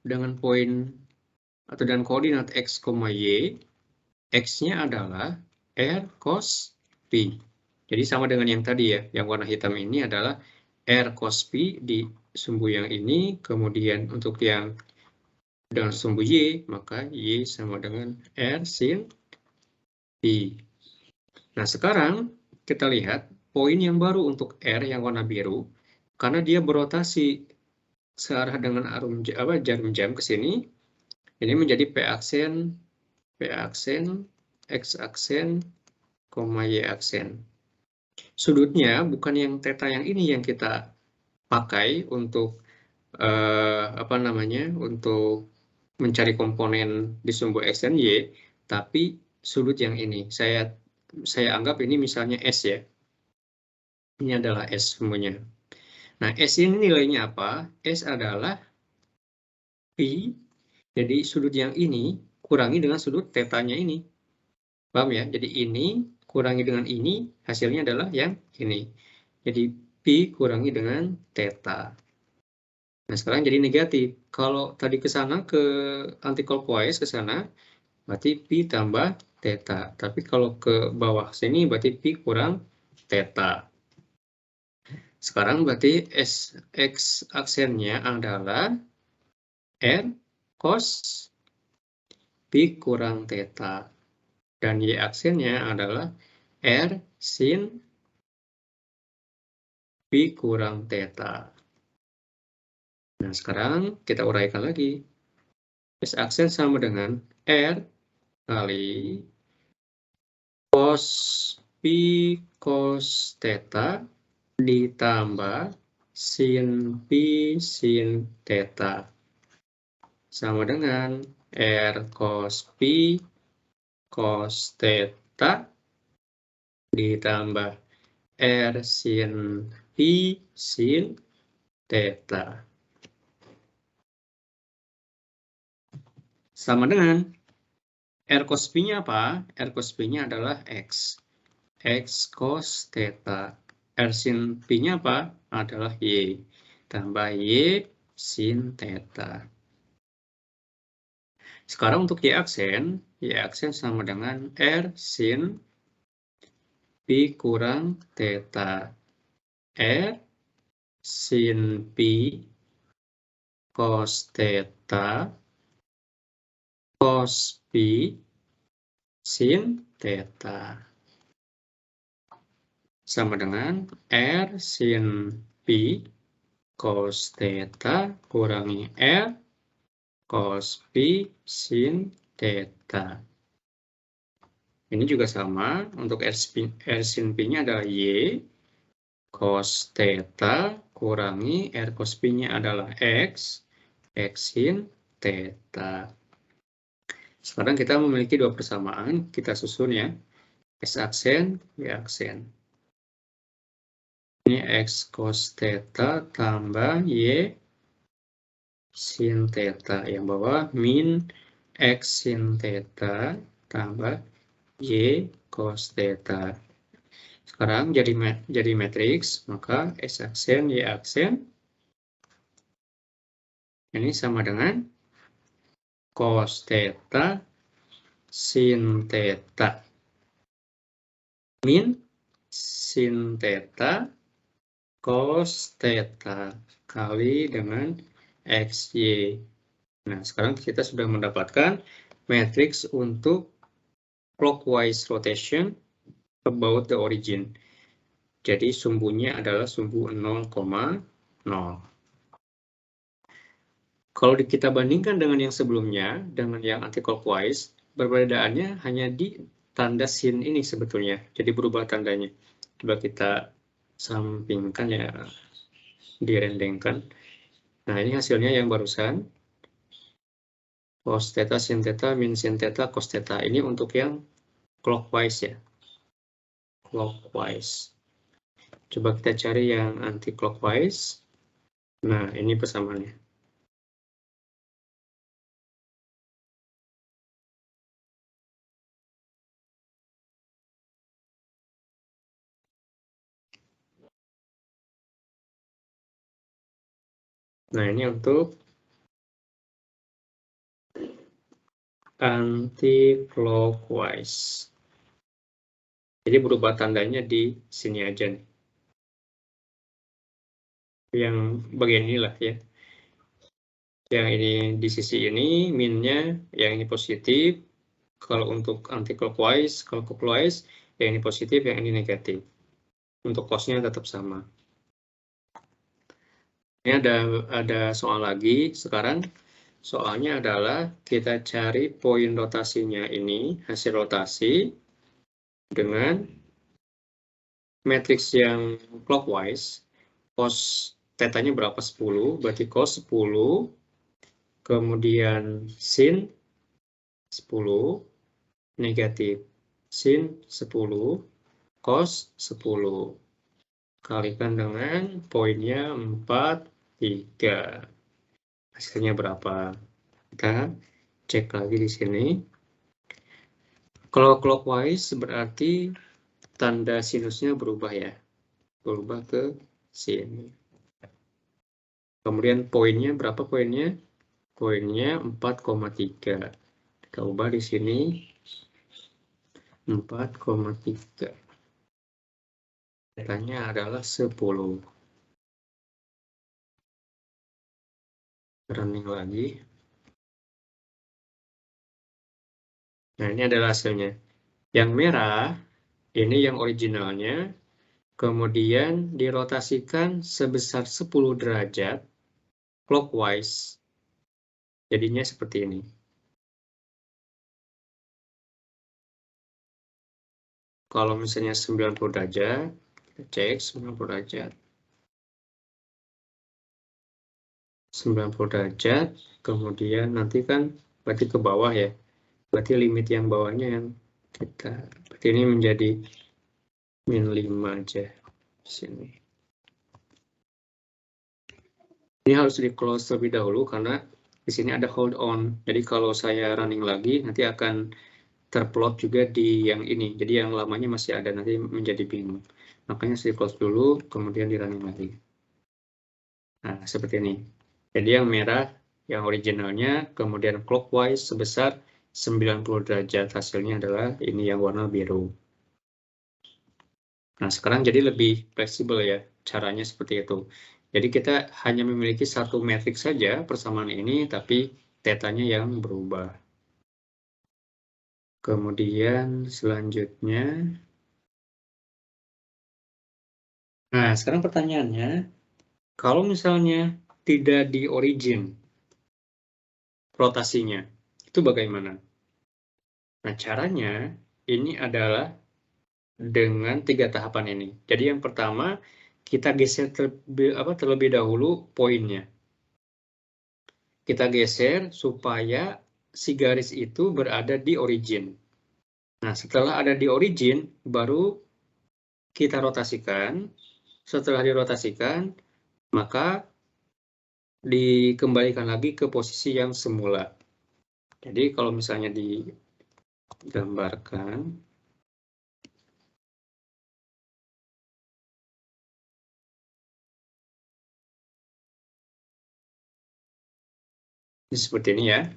dengan poin atau dengan koordinat X, Y, X-nya adalah R cos P. Jadi sama dengan yang tadi ya, yang warna hitam ini adalah R cos P di sumbu yang ini, kemudian untuk yang dengan sumbu Y, maka Y sama dengan R sin P. Nah, sekarang kita lihat poin yang baru untuk R yang warna biru, karena dia berotasi searah dengan jarum jam ke sini, ini menjadi P aksen, X aksen, Y aksen. Sudutnya bukan yang theta yang ini yang kita pakai untuk untuk mencari komponen di sumbu X dan Y, tapi sudut yang ini. Saya anggap ini misalnya S ya. Ini adalah S semuanya. Nah, S ini nilainya apa? S adalah Pi, jadi sudut yang ini kurangi dengan sudut tetanya ini. Paham ya? Jadi ini kurangi dengan ini, hasilnya adalah yang ini. Jadi Pi kurangi dengan theta. Nah, sekarang jadi negatif. Kalau tadi ke sana, ke anti-clockwise ke sana, berarti Pi tambah theta. Tapi kalau ke bawah sini, berarti Pi kurang theta. Sekarang berarti X aksennya adalah R cos Pi kurang theta. Dan Y aksennya adalah R sin Pi kurang theta. Nah, sekarang kita uraikan lagi. S aksen sama dengan R kali cos Pi cos theta ditambah sin Pi sin theta. Sama dengan R cos Pi cos theta ditambah R sin Pi sin theta. Sama dengan R cos Pi-nya apa? R cos Pi-nya adalah X. X cos theta. R sin Pi-nya apa? Adalah Y. Tambah Y sin theta. Sekarang untuk Y aksen sama dengan R sin Pi kurang theta. R sin Pi cos theta cos Pi sin theta. Sama dengan R sin Pi cos theta kurangi R cos Pi sin theta. Ini juga sama, untuk R sin Pi-nya adalah Y cos theta kurangi R cos Pi-nya adalah X sin theta. Sekarang kita memiliki dua persamaan, kita susun ya. S aksen, Y aksen. Ini X cos theta tambah Y sin theta. Yang bawah min X sin theta tambah Y cos theta. Sekarang jadi matriks, maka S aksen, Y aksen. Ini sama dengan cos theta sin theta min sin theta cos theta kali dengan XY. Nah, sekarang kita sudah mendapatkan matriks untuk clockwise rotation about the origin. Jadi sumbunya adalah sumbu 0,0. Kalau kita bandingkan dengan yang sebelumnya, dengan yang anti-clockwise, perbedaannya hanya di tanda sin ini sebetulnya. Jadi berubah tandanya. Coba kita sampingkan ya, direndengkan. Nah, ini hasilnya yang barusan. Cos theta, sin theta, min sin theta, cos theta. Ini untuk yang clockwise ya. Clockwise. Coba kita cari yang anti clockwise. Nah, ini persamaannya. Nah, ini untuk anti-clockwise. Jadi berubah tandanya di sini aja nih. Yang bagian inilah ya. Yang ini di sisi ini, minnya, yang ini positif. Kalau untuk anti-clockwise, kalau clockwise, yang ini positif, yang ini negatif. Untuk cos-nya tetap sama. Ini ada soal lagi sekarang. Soalnya adalah kita cari poin rotasinya ini, hasil rotasi dengan matriks yang clockwise. Cos tetanya berapa? 10, berarti cos 10, kemudian sin 10, negatif sin 10, cos 10. Kalikan dengan poinnya 4, 3. Hasilnya berapa? Kita cek lagi di sini. Kalau clockwise berarti tanda sinusnya berubah ya. Berubah ke sini. Kemudian poinnya berapa poinnya? Poinnya 4,3. Kita ubah di sini 4,3. Tetanya adalah 10. Running lagi. Nah, ini adalah hasilnya. Yang merah, ini yang originalnya, kemudian dirotasikan sebesar 10 derajat clockwise. Jadinya seperti ini. Kalau misalnya 90 derajat, kita cek 90 derajat. 90 derajat, kemudian nanti kan berarti ke bawah ya. Berarti limit yang bawahnya yang kita, berarti ini menjadi min 5 aja di sini. Ini harus di close terlebih dahulu karena di sini ada hold on. Jadi kalau saya running lagi nanti akan terplot juga di yang ini. Jadi yang lamanya masih ada, nanti menjadi bingung. Makanya saya close dulu, kemudian di running lagi. Nah, seperti ini. Jadi yang merah, yang originalnya, kemudian clockwise sebesar 90 derajat. Hasilnya adalah ini yang warna biru. Nah, sekarang jadi lebih fleksibel ya, caranya seperti itu. Jadi kita hanya memiliki satu matriks saja persamaan ini, tapi tetanya yang berubah. Kemudian selanjutnya, nah sekarang pertanyaannya, kalau misalnya tidak di origin rotasinya, itu bagaimana? Nah, caranya ini adalah dengan 3 tahapan ini. Jadi yang pertama, kita geser terlebih dahulu poinnya. Kita geser supaya si garis itu berada di origin. Nah, setelah ada di origin, baru kita rotasikan. Setelah dirotasikan, maka dikembalikan lagi ke posisi yang semula. Jadi kalau misalnya digambarkan, ini seperti ini ya.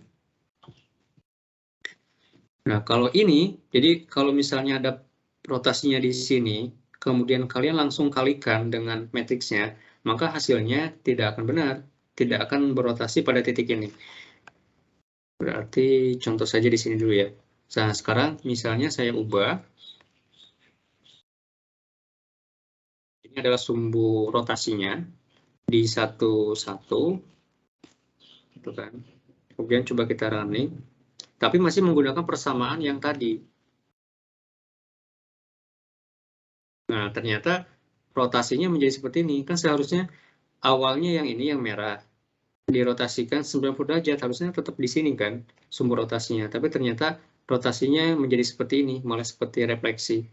Nah, kalau ini, jadi kalau misalnya ada rotasinya di sini, kemudian kalian langsung kalikan dengan matriksnya, maka hasilnya tidak akan benar, tidak akan berotasi pada titik ini. Berarti contoh saja di sini dulu ya. Nah, sekarang misalnya saya ubah. Ini adalah sumbu rotasinya di 1,1. Gitu kan. Kemudian coba kita running. tapi masih menggunakan persamaan yang tadi. Nah, ternyata rotasinya menjadi seperti ini. Kan seharusnya awalnya yang ini yang merah, dirotasikan 90 derajat, harusnya tetap di sini kan sumber rotasinya. Tapi ternyata rotasinya menjadi seperti ini, malah seperti refleksi.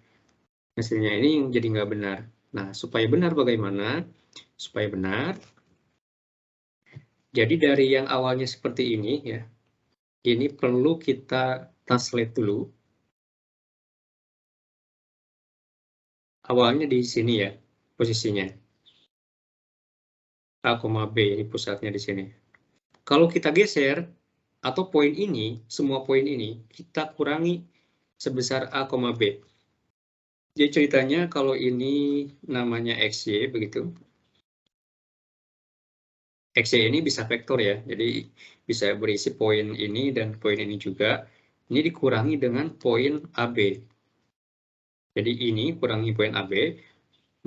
Hasilnya ini yang jadi nggak benar. Nah, supaya benar bagaimana? Supaya benar, jadi dari yang awalnya seperti ini, ya, ini perlu kita translate dulu. Awalnya di sini ya, posisinya. A, B, ini pusatnya di sini. Kalau kita geser, atau poin ini, semua poin ini, kita kurangi sebesar A, B. Jadi ceritanya kalau ini namanya XY, begitu. XY ini bisa vektor ya, jadi bisa berisi poin ini dan poin ini juga. Ini dikurangi dengan poin AB. Jadi ini kurangi poin AB,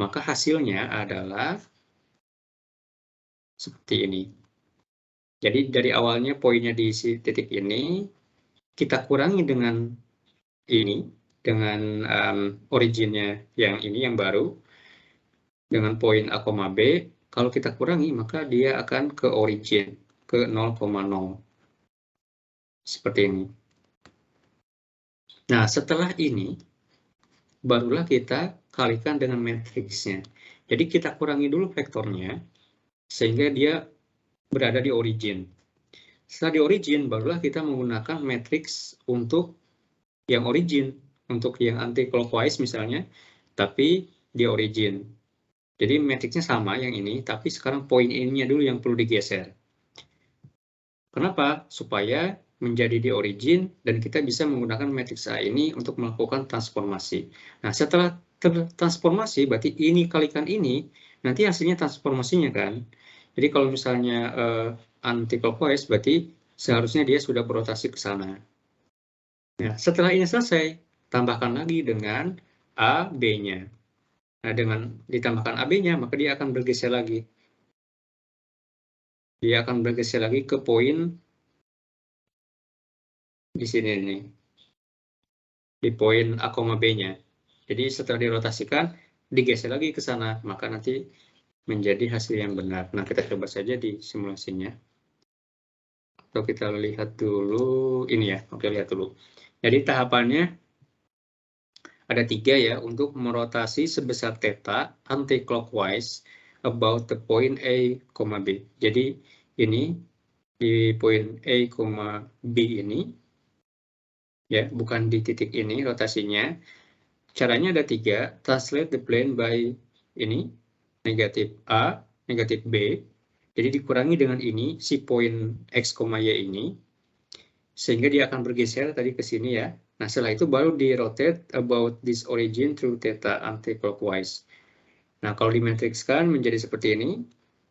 maka hasilnya adalah seperti ini. Jadi dari awalnya poinnya di titik ini, kita kurangi dengan ini, dengan originnya yang ini, yang baru, dengan poin A, B. Kalau kita kurangi, maka dia akan ke origin, ke 0,0. Seperti ini. Nah, setelah ini, barulah kita kalikan dengan matriksnya. Jadi kita kurangi dulu vektornya, sehingga dia berada di origin. Setelah di origin, barulah kita menggunakan matriks untuk yang origin, untuk yang anti-clockwise misalnya, tapi di origin. Jadi matriksnya sama yang ini, tapi sekarang poin ininya dulu yang perlu digeser. Kenapa? Supaya menjadi di origin dan kita bisa menggunakan matriks A ini untuk melakukan transformasi. Nah, setelah transformasi, berarti ini kalikan ini, nanti hasilnya transformasinya kan. Jadi kalau misalnya anti-clockwise, berarti seharusnya dia sudah berotasi ke sana. Nah, setelah ini selesai, tambahkan lagi dengan A, B-nya. Nah, dengan ditambahkan AB-nya, maka dia akan bergeser lagi. Dia akan bergeser lagi ke poin di sini nih. Di poin A, B-nya. Jadi setelah dirotasikan, digeser lagi ke sana, maka nanti menjadi hasil yang benar. Nah, kita coba saja di simulasinya. Atau kita lihat dulu, ini ya, oke lihat dulu. Jadi tahapannya ada 3 ya, untuk merotasi sebesar theta anti-clockwise about the point A, B. Jadi ini di poin A, B ini, ya bukan di titik ini rotasinya. Caranya ada 3, translate the plane by ini, negatif A, negatif B. Jadi dikurangi dengan ini, si poin X, Y ini, sehingga dia akan bergeser tadi ke sini ya. Nah, setelah itu baru di-rotate about this origin through theta anti-clockwise. Nah, kalau dimatrikskan menjadi seperti ini.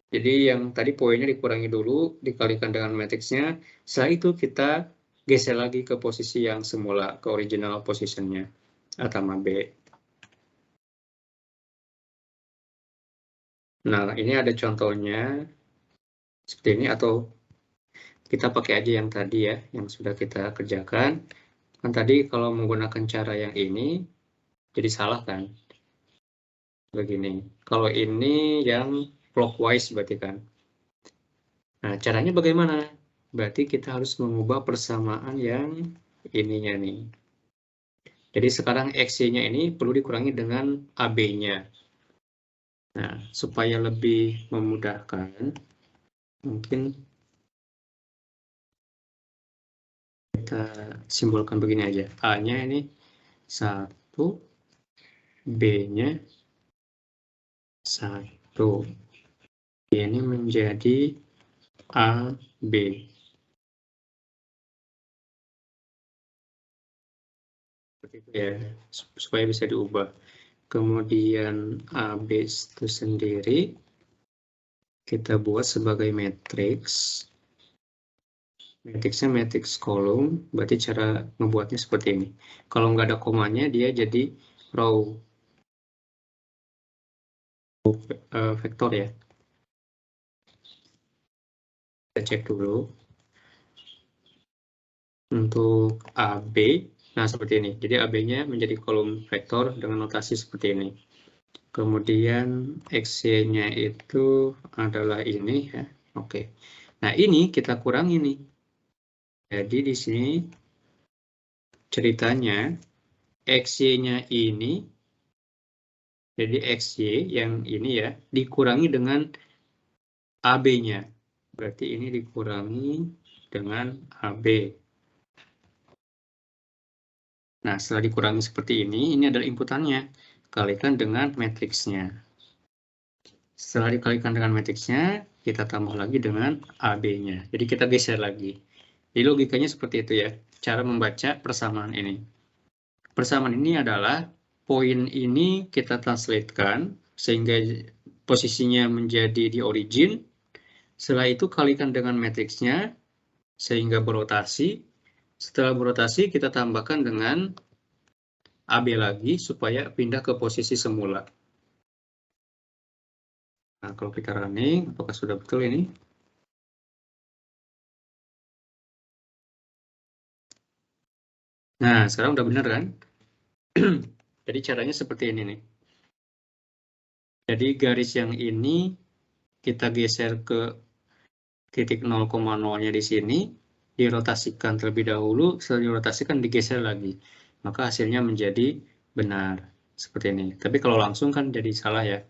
Jadi yang tadi poinnya dikurangi dulu, dikalikan dengan matriksnya. Setelah itu kita geser lagi ke posisi yang semula, ke original positionnya, A, B. Nah, ini ada contohnya seperti ini, atau kita pakai aja yang tadi ya, yang sudah kita kerjakan. Kan tadi kalau menggunakan cara yang ini, jadi salah kan? Begini. Kalau ini yang clockwise berarti kan. Nah, caranya bagaimana? Berarti kita harus mengubah persamaan yang ininya nih. Jadi sekarang XY-nya ini perlu dikurangi dengan AB-nya. Nah, supaya lebih memudahkan, mungkin kita simbolkan begini aja. A-nya ini 1, B-nya 1. Ini menjadi AB. Seperti itu ya, supaya bisa diubah. Kemudian AB itu sendiri kita buat sebagai matriks. Matriksnya matriks kolom, berarti cara membuatnya seperti ini. Kalau nggak ada komanya, dia jadi row vektor ya. Kita cek dulu. untuk AB. Nah, seperti ini. Jadi AB-nya menjadi kolom vektor dengan notasi seperti ini. Kemudian XY-nya itu adalah ini ya. Oke. Nah, ini kita kurangi nih. Jadi di sini ceritanya XY-nya ini, jadi XY yang ini ya, dikurangi dengan AB-nya. Berarti ini dikurangi dengan AB. Nah, setelah dikurangi seperti ini adalah inputannya. Kalikan dengan matriksnya. Setelah dikalikan dengan matriksnya, kita tambah lagi dengan AB-nya. Jadi kita geser lagi. Jadi logikanya seperti itu ya, cara membaca persamaan ini. Persamaan ini adalah poin ini kita translatekan, sehingga posisinya menjadi di origin. Setelah itu kalikan dengan matriksnya, sehingga berotasi. Setelah berotasi, kita tambahkan dengan AB lagi supaya pindah ke posisi semula. Nah, kalau kita running, apakah sudah betul ini? Nah, sekarang udah benar kan? Jadi caranya seperti ini nih. Jadi garis yang ini kita geser ke titik 0,0-nya di sini, dirotasikan terlebih dahulu, setelah dirotasikan digeser lagi. Maka hasilnya menjadi benar. Seperti ini. Tapi kalau langsung kan jadi salah ya.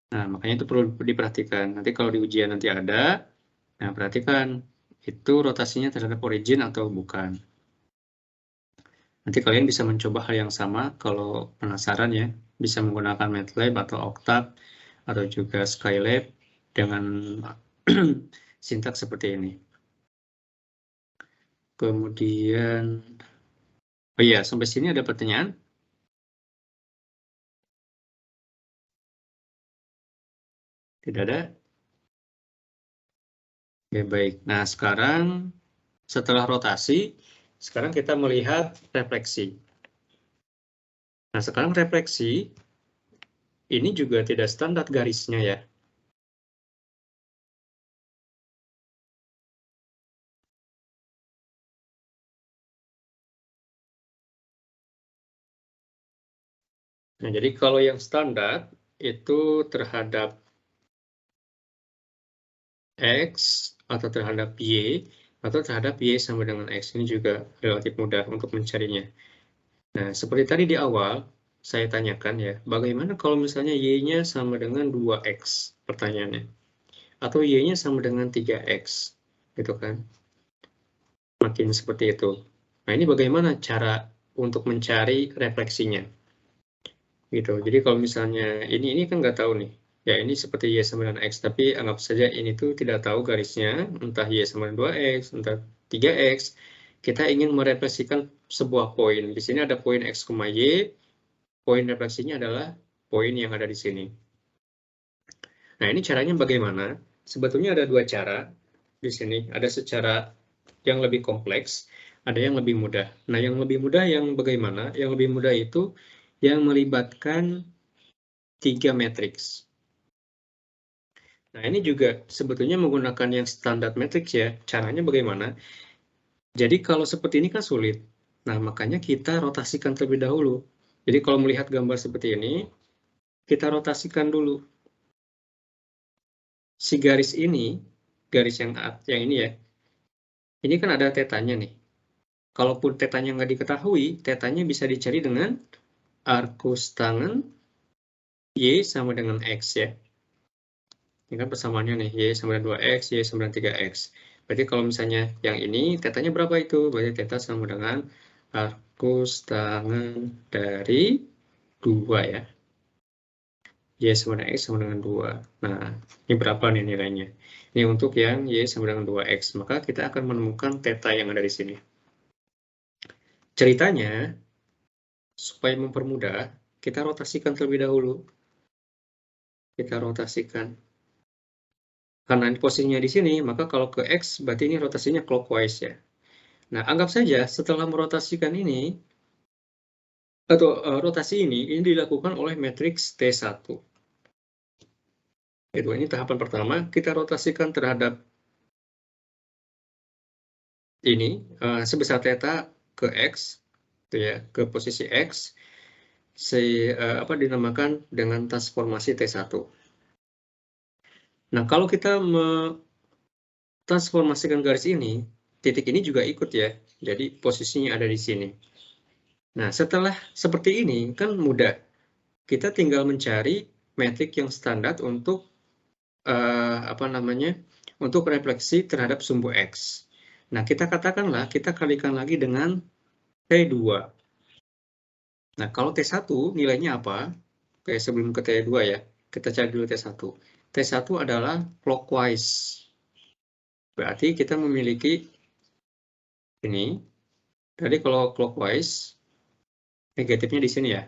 Nah, makanya itu perlu diperhatikan. Nanti kalau di ujian nanti ada, nah perhatikan itu rotasinya terhadap origin atau bukan. Nanti kalian bisa mencoba hal yang sama kalau penasaran ya. Bisa menggunakan MATLAB atau Octave atau juga Skylab dengan sintaks seperti ini. Kemudian, oh iya, sampai sini ada pertanyaan? Tidak ada? Oke, baik. Nah, sekarang setelah rotasi, sekarang kita melihat refleksi. Nah, sekarang refleksi ini juga tidak standar garisnya ya. Nah, jadi kalau yang standar itu terhadap X atau terhadap Y atau terhadap Y sama dengan X. Ini juga relatif mudah untuk mencarinya. Nah, seperti tadi di awal, saya tanyakan ya, bagaimana kalau misalnya Y-nya sama dengan 2X, pertanyaannya. Atau Y-nya sama dengan 3X, gitu kan. Makin seperti itu. Nah, ini bagaimana cara untuk mencari refleksinya. Gitu. Jadi kalau misalnya ini kan nggak tahu nih. Ya, ini seperti Y sama dengan X, tapi anggap saja ini tuh tidak tahu garisnya, entah Y sama dengan 2X, entah 3X. Kita ingin merefleksikan sebuah poin. Di sini ada poin X, Y, poin refleksinya adalah poin yang ada di sini. Nah, ini caranya bagaimana? Sebetulnya ada dua cara di sini. Ada secara yang lebih kompleks, ada yang lebih mudah. Nah, yang lebih mudah yang bagaimana? Yang lebih mudah itu yang melibatkan 3 matriks. Nah, ini juga sebetulnya menggunakan yang standar matrix ya. Caranya bagaimana? Jadi kalau seperti ini kan sulit. Nah, makanya kita rotasikan terlebih dahulu. Jadi kalau melihat gambar seperti ini, kita rotasikan dulu. Si garis ini, garis yang ini ya, ini kan ada tetanya nih. Kalaupun tetanya nggak diketahui, tetanya bisa dicari dengan arcus tangen Y sama dengan X ya. Ini kan persamaannya nih, Y sama dengan 2X, Y sama dengan 3X. Berarti kalau misalnya yang ini, tetanya berapa itu? Berarti teta sama dengan arcus tangen dari 2 ya. Y sama dengan X sama dengan 2. Nah, ini berapa nih nilainya? Ini untuk yang Y sama dengan 2X. Maka kita akan menemukan teta yang ada di sini. Ceritanya, supaya mempermudah, kita rotasikan terlebih dahulu. Kita rotasikan. Karena posisinya di sini, maka kalau ke X, berarti ini rotasinya clockwise ya. Nah, anggap saja setelah merotasikan ini, atau rotasi ini dilakukan oleh matriks T1. Itu ini tahapan pertama, kita rotasikan terhadap ini sebesar theta ke X, itu ya, ke posisi X, dinamakan dengan transformasi T1. Nah, kalau kita transformasikan garis ini, titik ini juga ikut ya. Jadi posisinya ada di sini. Nah, setelah seperti ini kan mudah. Kita tinggal mencari metrik yang standar untuk untuk refleksi terhadap sumbu X. Nah, kita katakanlah kita kalikan lagi dengan T2. Nah, kalau T1 nilainya apa? Oke, sebelum ke T2 ya, kita cari dulu T1. T1 adalah clockwise. Berarti kita memiliki ini. Tadi kalau clockwise, negatifnya di sini ya.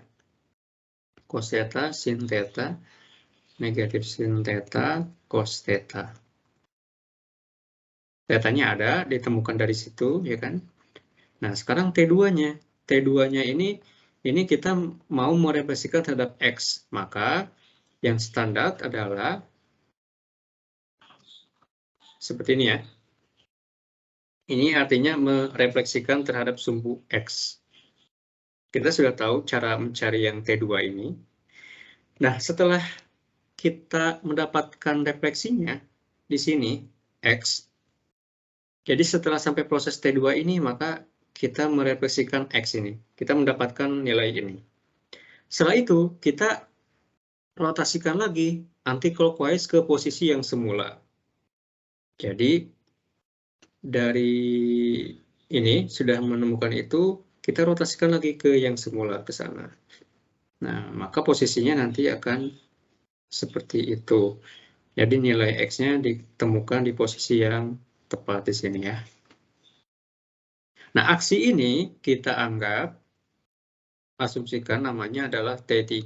Cos theta, sin theta, negatif sin theta, cos theta. Tetanya ada, ditemukan dari situ, ya kan? Nah, sekarang T2-nya. T2-nya ini kita mau merefleksikan terhadap X. Maka yang standar adalah seperti ini ya. Ini artinya merefleksikan terhadap sumbu X. Kita sudah tahu cara mencari yang T2 ini. Nah, setelah kita mendapatkan refleksinya di sini, X. Jadi setelah sampai proses T2 ini, maka kita merefleksikan X ini. Kita mendapatkan nilai ini. Setelah itu, kita rotasikan lagi anti-clockwise ke posisi yang semula. Jadi, dari ini sudah menemukan itu, kita rotasikan lagi ke yang semula ke sana. Nah, maka posisinya nanti akan seperti itu. Jadi nilai X-nya ditemukan di posisi yang tepat di sini ya. Nah, aksi ini kita anggap, asumsikan namanya adalah T3.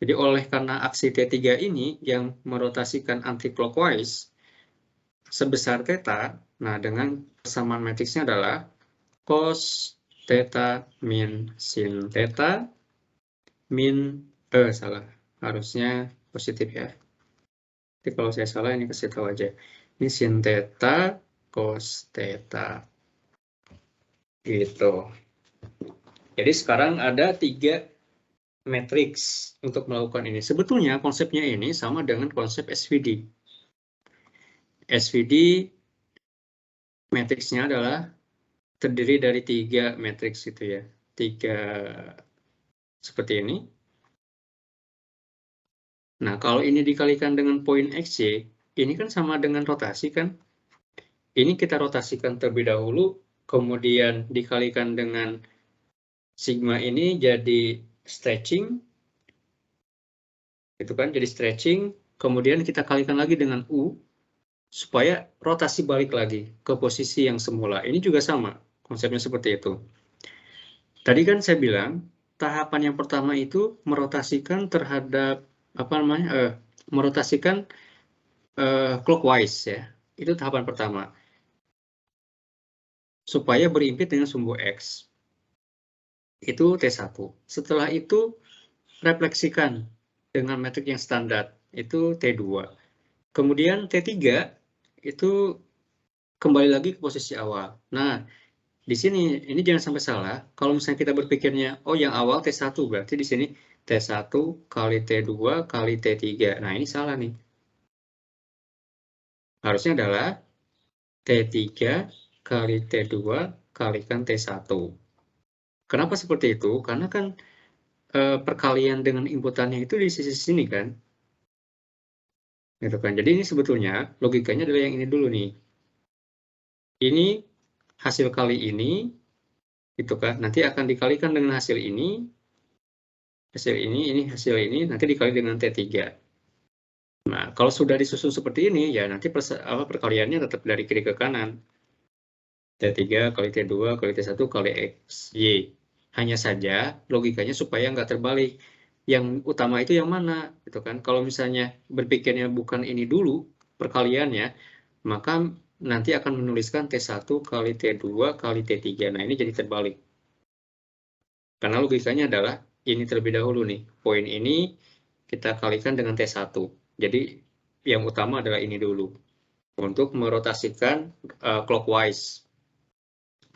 Jadi karena aksi T3 ini yang merotasikan anti-clockwise sebesar theta, nah dengan persamaan matriksnya adalah cos theta min sin theta min harusnya positif ya. Jadi kalau saya salah ini kasih tahu aja. Ini sin theta cos theta. Gitu. Jadi sekarang ada 3 matriks untuk melakukan ini. Sebetulnya konsepnya ini sama dengan konsep SVD. SVD matriksnya adalah terdiri dari 3 matriks gitu ya. 3 seperti ini. Nah, kalau ini dikalikan dengan poin XY, ini kan sama dengan rotasi kan? Ini kita rotasikan terlebih dahulu, kemudian dikalikan dengan sigma ini jadi stretching. Itu kan jadi stretching, kemudian kita kalikan lagi dengan U, supaya rotasi balik lagi ke posisi yang semula. Ini juga sama, konsepnya seperti itu. Tadi kan saya bilang, tahapan yang pertama itu merotasikan terhadap merotasikan clockwise ya. Itu tahapan pertama. Supaya berimpit dengan sumbu X. Itu T1. Setelah itu refleksikan dengan metrik yang standar. Itu T2. Kemudian T3 itu kembali lagi ke posisi awal. Nah, di sini ini jangan sampai salah. Kalau misalnya kita berpikirnya, oh yang awal T1 berarti di sini T1 kali T2 kali T3. Nah, ini salah nih. Harusnya adalah T3 kali T2 kalikan T1. Kenapa seperti itu? Karena kan perkalian dengan inputannya itu di sisi sini kan. Gitu kan. Jadi ini sebetulnya logikanya adalah yang ini dulu nih. Ini hasil kali ini, gitu kan. Nanti akan dikalikan dengan hasil ini, hasil ini hasil ini, nanti dikali dengan T3. Nah, kalau sudah disusun seperti ini, ya nanti perkaliannya tetap dari kiri ke kanan. T3 kali T2 kali T1 kali X, Y. Hanya saja logikanya supaya nggak terbalik. Yang utama itu yang mana? Gitu kan? Kalau misalnya berpikirnya bukan ini dulu, perkaliannya, maka nanti akan menuliskan T1 kali T2 kali T3. Nah, ini jadi terbalik. Karena logikanya adalah ini terlebih dahulu nih. Poin ini kita kalikan dengan T1. Jadi yang utama adalah ini dulu. Untuk merotasikan clockwise.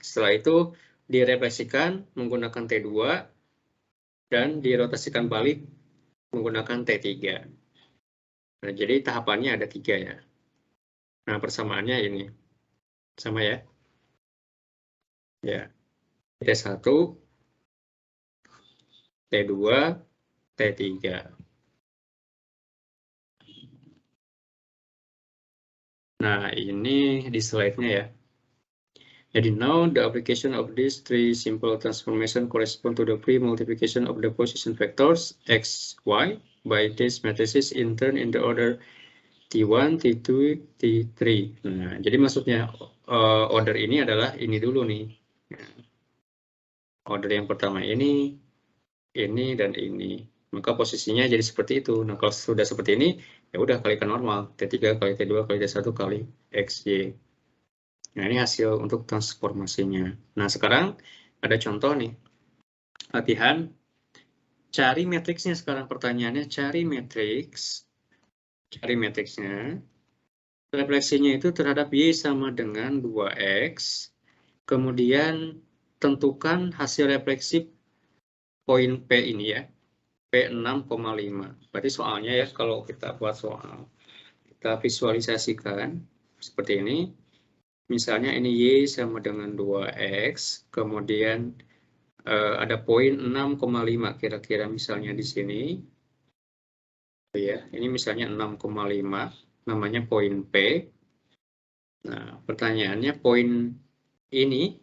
Setelah itu direfleksikan menggunakan T2 dan dirotasikan balik menggunakan T3. Nah, jadi tahapannya ada 3 ya. Nah, persamaannya ini. Sama ya. Ya. T1, T2, T3. Nah, ini di slide-nya ya. Jadi now the application of these 3 simple transformation correspond to the pre-multiplication of the position vectors x, y by these matrices in turn in the order T1, T2, T3. Nah, jadi maksudnya order ini adalah ini dulu nih. Order yang pertama ini, dan ini. Maka posisinya jadi seperti itu. Nah, kalau sudah seperti ini, ya udah kalikan normal. T3 kali T2 kali T1 kali XY. Nah, ini hasil untuk transformasinya. Nah, sekarang ada contoh nih. Latihan. Cari matriksnya sekarang pertanyaannya. Cari matriksnya. Refleksinya itu terhadap Y sama dengan 2X. Kemudian tentukan hasil refleksi poin P ini ya. P 6,5. Berarti soalnya ya, kalau kita buat soal, kita visualisasikan seperti ini. Misalnya ini Y sama dengan 2X, kemudian ada poin 6,5 kira-kira misalnya di sini. Ya, ini misalnya 6,5, namanya poin P. Nah, pertanyaannya poin ini,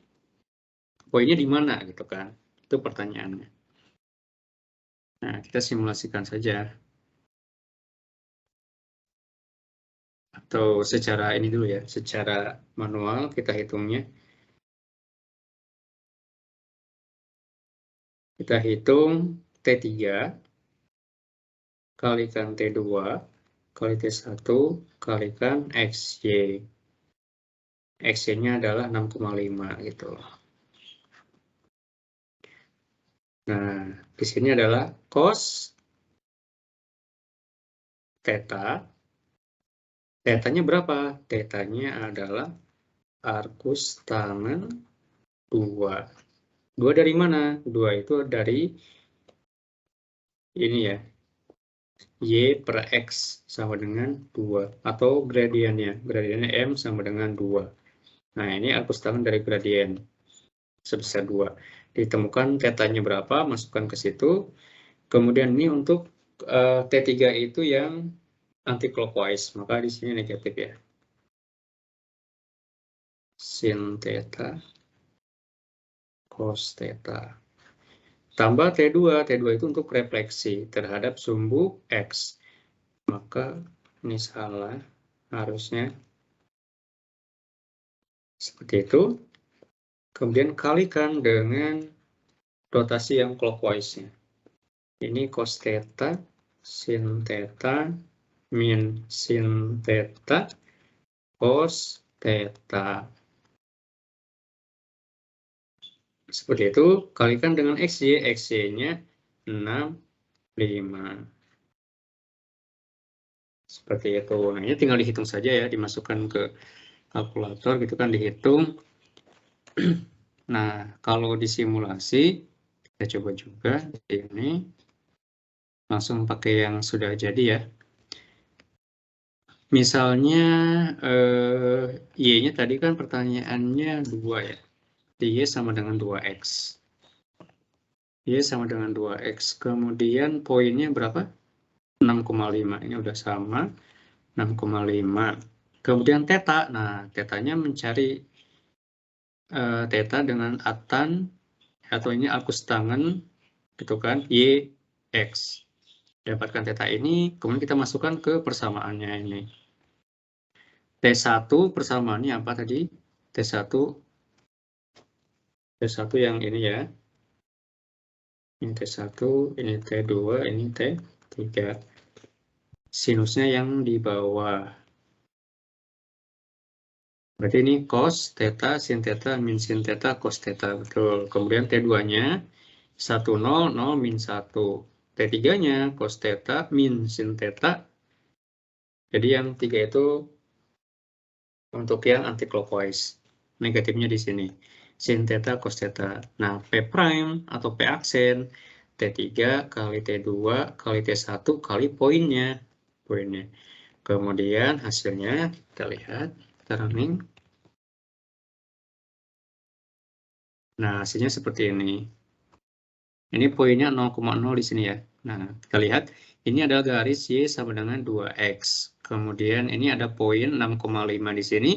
poinnya di mana gitu kan? Itu pertanyaannya. Nah, kita simulasikan saja. Atau secara ini dulu ya, secara manual kita hitungnya. Kita hitung T3 kalikan T2 kali T1 kalikan XY. XY-nya adalah 6,5 gitu. Nah, di sini adalah cos theta. Theta-nya berapa? Theta-nya adalah arcus tangen 2. 2 dari mana? 2 itu dari ini ya. Y per X sama dengan 2. Atau gradiennya. Gradiennya M sama dengan 2. Nah, ini arcus tangen dari gradien. Sebesar 2. Ditemukan tetanya berapa, masukkan ke situ. Kemudian ini untuk T3 itu yang anti-clockwise, maka di sini negatif ya. Sin theta, cos theta. Tambah T2, T2 itu untuk refleksi terhadap sumbu X. Maka ini salah, harusnya seperti itu. Kemudian kalikan dengan rotasi yang clockwise-nya. Ini cos theta, sin theta, min sin theta, cos theta. Seperti itu, kalikan dengan XY, XY-nya 6, 5. Seperti itu. Nah, ini tinggal dihitung saja ya, dimasukkan ke kalkulator, gitu kan, dihitung. Nah, kalau disimulasi, kita coba juga ini. Langsung pakai yang sudah jadi ya. Misalnya, Y-nya tadi kan pertanyaannya 2 ya. Y sama dengan 2X. Y sama dengan 2X. Kemudian poinnya berapa? 6,5. Ini udah sama. 6,5. Kemudian theta. Nah, tetanya mencari theta dengan atan, atau ini arcus tangen, gitu kan, Y, X. Dapatkan theta ini, kemudian kita masukkan ke persamaannya ini. T1 persamaannya apa tadi? T1 yang ini ya. Ini T1, ini T2, ini T3. Sinusnya yang di bawah. Berarti ini cos theta, sin theta, min sin theta, cos theta. Betul. Kemudian T2-nya 1, 0, 0, min 1. T3-nya cos theta, min sin theta. Jadi yang 3 itu untuk yang anti-clockwise. Negatifnya di sini. sin theta cos theta. Nah, P prime atau P aksen T3 kali T2 kali T1 kali poinnya. Kemudian hasilnya kita lihat, kita running. Nah, hasilnya seperti ini. Ini poinnya 0,0 di sini ya. Nah, kita lihat ini adalah garis Y sama dengan 2X. Kemudian ini ada poin 6,5 di sini.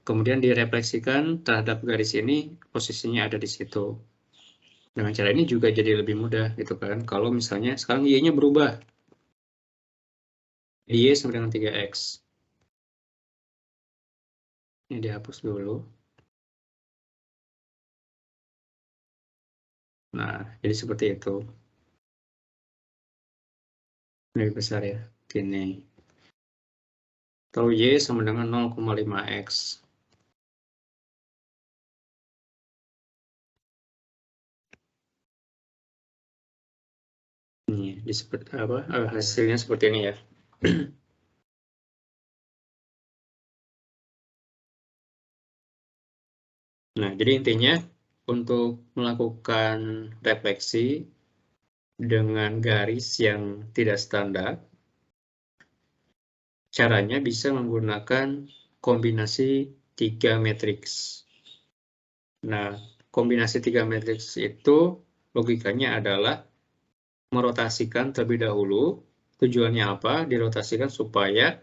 Kemudian direfleksikan terhadap garis ini, posisinya ada di situ. Dengan cara ini juga jadi lebih mudah gitu kan. Kalau misalnya sekarang Y-nya berubah. Y sama dengan 3X. Ini dihapus dulu. Nah, jadi seperti itu. Lebih besar ya. Gini. Atau Y sama dengan 0,5X. Ini hasilnya seperti ini ya. Nah, jadi intinya untuk melakukan refleksi dengan garis yang tidak standar, caranya bisa menggunakan kombinasi 3 matriks. Nah, kombinasi 3 matriks itu logikanya adalah merotasikan terlebih dahulu. Tujuannya apa? Dirotasikan supaya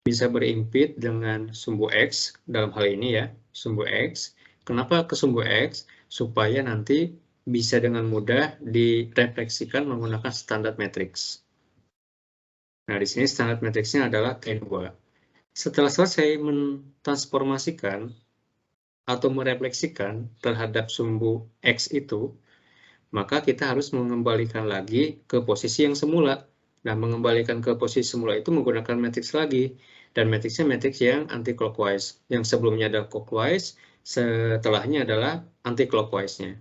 bisa berimpit dengan sumbu X, dalam hal ini ya, sumbu X. Kenapa ke sumbu X? Supaya nanti bisa dengan mudah direfleksikan menggunakan standar matrix. Nah, di sini standar matriksnya adalah T2. Setelah selesai mentransformasikan atau merefleksikan terhadap sumbu X itu, maka kita harus mengembalikan lagi ke posisi yang semula. Nah, mengembalikan ke posisi semula itu menggunakan matriks lagi. Dan matriksnya matriks yang anti-clockwise. Yang sebelumnya adalah clockwise, setelahnya adalah anti-clockwise-nya.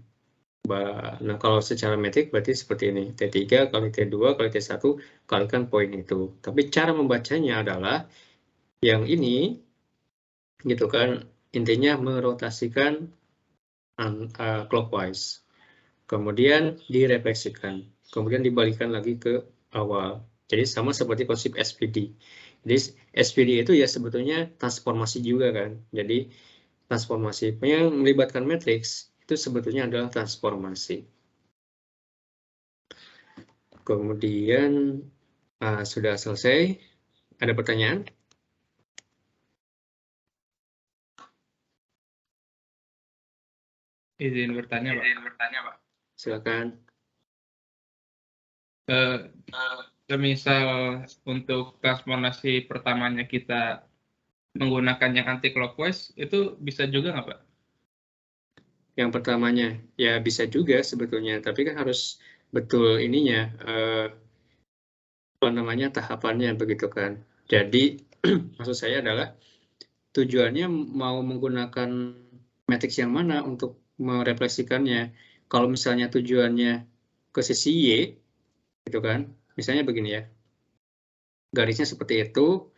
Nah, kalau secara metrik berarti seperti ini. T3 kali T2 kali T1 kalikan poin itu. Tapi cara membacanya adalah yang ini, gitu kan, intinya merotasikan clockwise. Kemudian direfleksikan. Kemudian dibalikan lagi ke awal. Jadi sama seperti konsep SPD. Jadi SPD itu ya sebetulnya transformasi juga kan. Jadi transformasi yang melibatkan matriks itu sebetulnya adalah transformasi. Kemudian sudah selesai. Ada pertanyaan? Izin bertanya, Pak. Silakan. Semisal untuk transformasi pertamanya kita menggunakan yang anti clockwise, itu bisa juga nggak, Pak? Yang pertamanya ya bisa juga sebetulnya, tapi kan harus betul ininya apa namanya tahapannya begitu kan. Jadi maksud saya adalah tujuannya mau menggunakan matriks yang mana untuk merefleksikannya. Kalau misalnya tujuannya ke sisi Y, gitu kan, misalnya begini ya, garisnya seperti itu.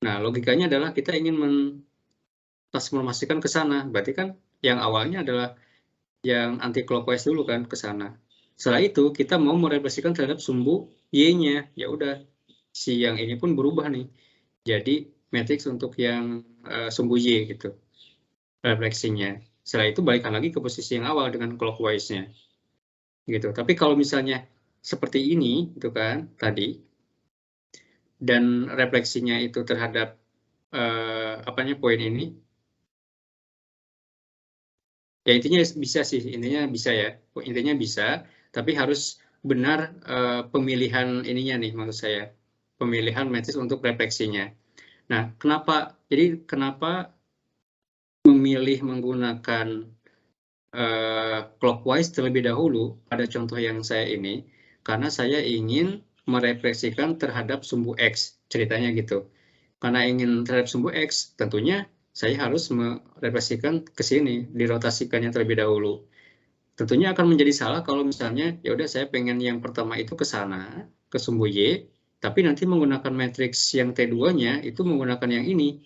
Nah, logikanya adalah kita ingin mentransformasikan ke sana. Berarti kan yang awalnya adalah yang anti clockwise dulu kan ke sana. Setelah itu kita mau merefleksikan terhadap sumbu Y-nya. Ya udah, si yang ini pun berubah nih. Jadi matriks untuk yang sumbu Y gitu. Refleksinya. Setelah itu balikan lagi ke posisi yang awal dengan clockwise-nya. Gitu. Tapi kalau misalnya seperti ini gitu kan tadi, dan refleksinya itu terhadap poin ini, ya intinya bisa sih, intinya bisa ya, intinya bisa, tapi harus benar pemilihan ininya nih, maksud saya, pemilihan matriks untuk refleksinya. Nah, jadi kenapa memilih menggunakan clockwise terlebih dahulu pada contoh yang saya ini, karena saya ingin merefleksikan terhadap sumbu X, ceritanya gitu. Karena ingin terhadap sumbu X, tentunya saya harus merefleksikan ke sini, dirotasikannya terlebih dahulu. Tentunya akan menjadi salah kalau misalnya, ya udah saya pengen yang pertama itu ke sana, ke sumbu Y, tapi nanti menggunakan matriks yang T2-nya itu menggunakan yang ini.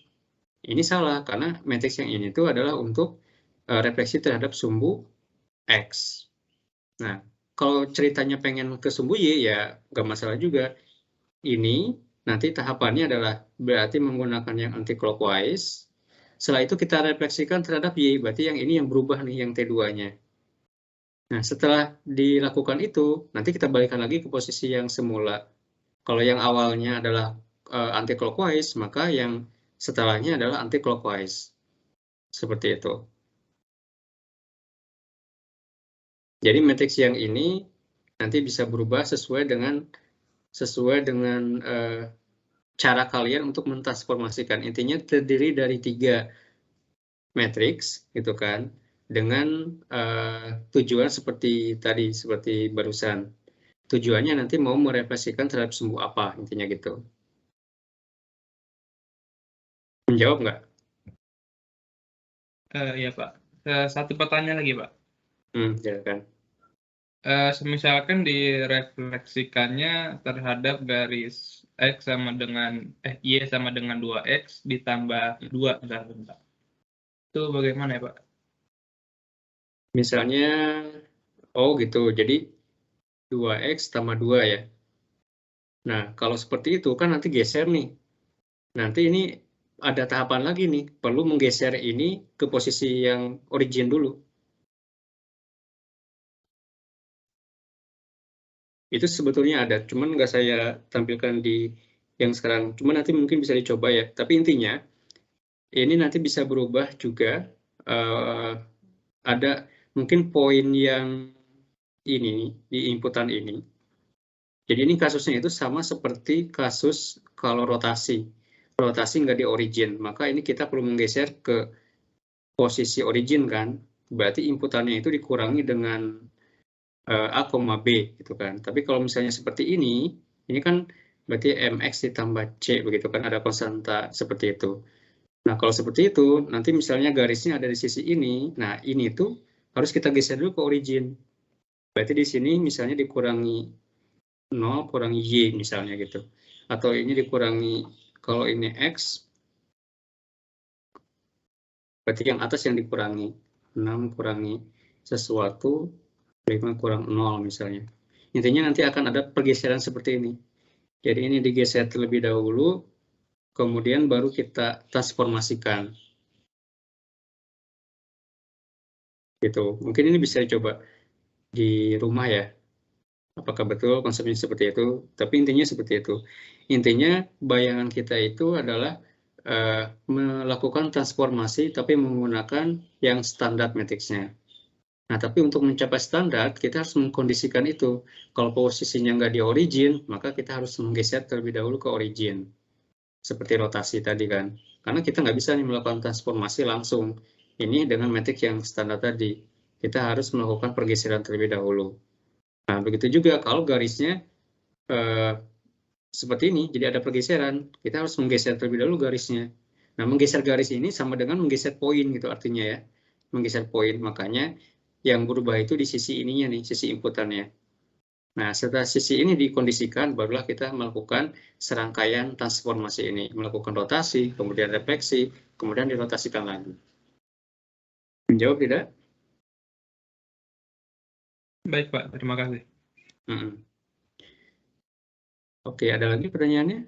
Ini salah, karena matriks yang ini itu adalah untuk refleksi terhadap sumbu X. Nah, kalau ceritanya pengen ke sumbu Y, ya nggak masalah juga. Ini nanti tahapannya adalah berarti menggunakan yang anti-clockwise. Setelah itu kita refleksikan terhadap Y, berarti yang ini yang berubah nih, yang T2-nya. Nah, setelah dilakukan itu, nanti kita balikan lagi ke posisi yang semula. Kalau yang awalnya adalah anti-clockwise, maka yang setelahnya adalah anti-clockwise. Seperti itu. Jadi matriks yang ini nanti bisa berubah sesuai dengan cara kalian untuk mentransformasikan. Intinya terdiri dari 3 matriks, gitu kan, dengan tujuan seperti tadi, seperti barusan. Tujuannya nanti mau merefleksikan terhadap sumbu apa, intinya gitu. Menjawab nggak? Ya Pak. Satu pertanyaan lagi Pak. Silakan. Misalkan direfleksikannya terhadap garis X sama dengan Y sama dengan 2X ditambah 2 misalnya. Itu bagaimana ya Pak? Misalnya, oh gitu, jadi 2X tambah 2 ya. Nah, kalau seperti itu kan nanti geser nih. Nanti ini ada tahapan lagi nih, perlu menggeser ini ke posisi yang origin dulu. Itu sebetulnya ada, cuman nggak saya tampilkan di yang sekarang. Cuman nanti mungkin bisa dicoba ya. Tapi intinya, ini nanti bisa berubah juga. Ada mungkin poin yang ini, di inputan ini. Jadi ini kasusnya itu sama seperti kasus kalau rotasi. Rotasi nggak di origin, maka ini kita perlu menggeser ke posisi origin kan. Berarti inputannya itu dikurangi dengan A, B gitu kan. Tapi kalau misalnya seperti ini kan berarti MX ditambah C begitu kan, ada konstanta seperti itu. Nah, kalau seperti itu, nanti misalnya garisnya ada di sisi ini, nah ini tuh harus kita geser dulu ke origin. Berarti di sini misalnya dikurangi 0 kurangi Y misalnya gitu. Atau ini dikurangi, kalau ini X, berarti yang atas yang dikurangi. 6 kurangi sesuatu, 5 kurang 0 misalnya. Intinya nanti akan ada pergeseran seperti ini. Jadi ini digeser terlebih dahulu, kemudian baru kita transformasikan. Gitu. Mungkin ini bisa dicoba di rumah ya. Apakah betul konsepnya seperti itu? Tapi intinya seperti itu. Intinya bayangan kita itu adalah melakukan transformasi tapi menggunakan yang standar matriksnya. Nah, tapi untuk mencapai standar, kita harus mengkondisikan itu. Kalau posisinya nggak di origin, maka kita harus menggeser terlebih dahulu ke origin. Seperti rotasi tadi kan. Karena kita nggak bisa nih melakukan transformasi langsung. Ini dengan metrik yang standar tadi. Kita harus melakukan pergeseran terlebih dahulu. Nah, begitu juga kalau garisnya seperti ini, jadi ada pergeseran. Kita harus menggeser terlebih dahulu garisnya. Nah, menggeser garis ini sama dengan menggeser poin gitu artinya ya. Menggeser poin, makanya yang berubah itu di sisi ininya nih, sisi inputannya. Nah, setelah sisi ini dikondisikan, barulah kita melakukan serangkaian transformasi ini. Melakukan rotasi, kemudian refleksi, kemudian dirotasikan lagi. Menjawab tidak? Baik Pak, terima kasih. Oke, ada lagi pertanyaannya?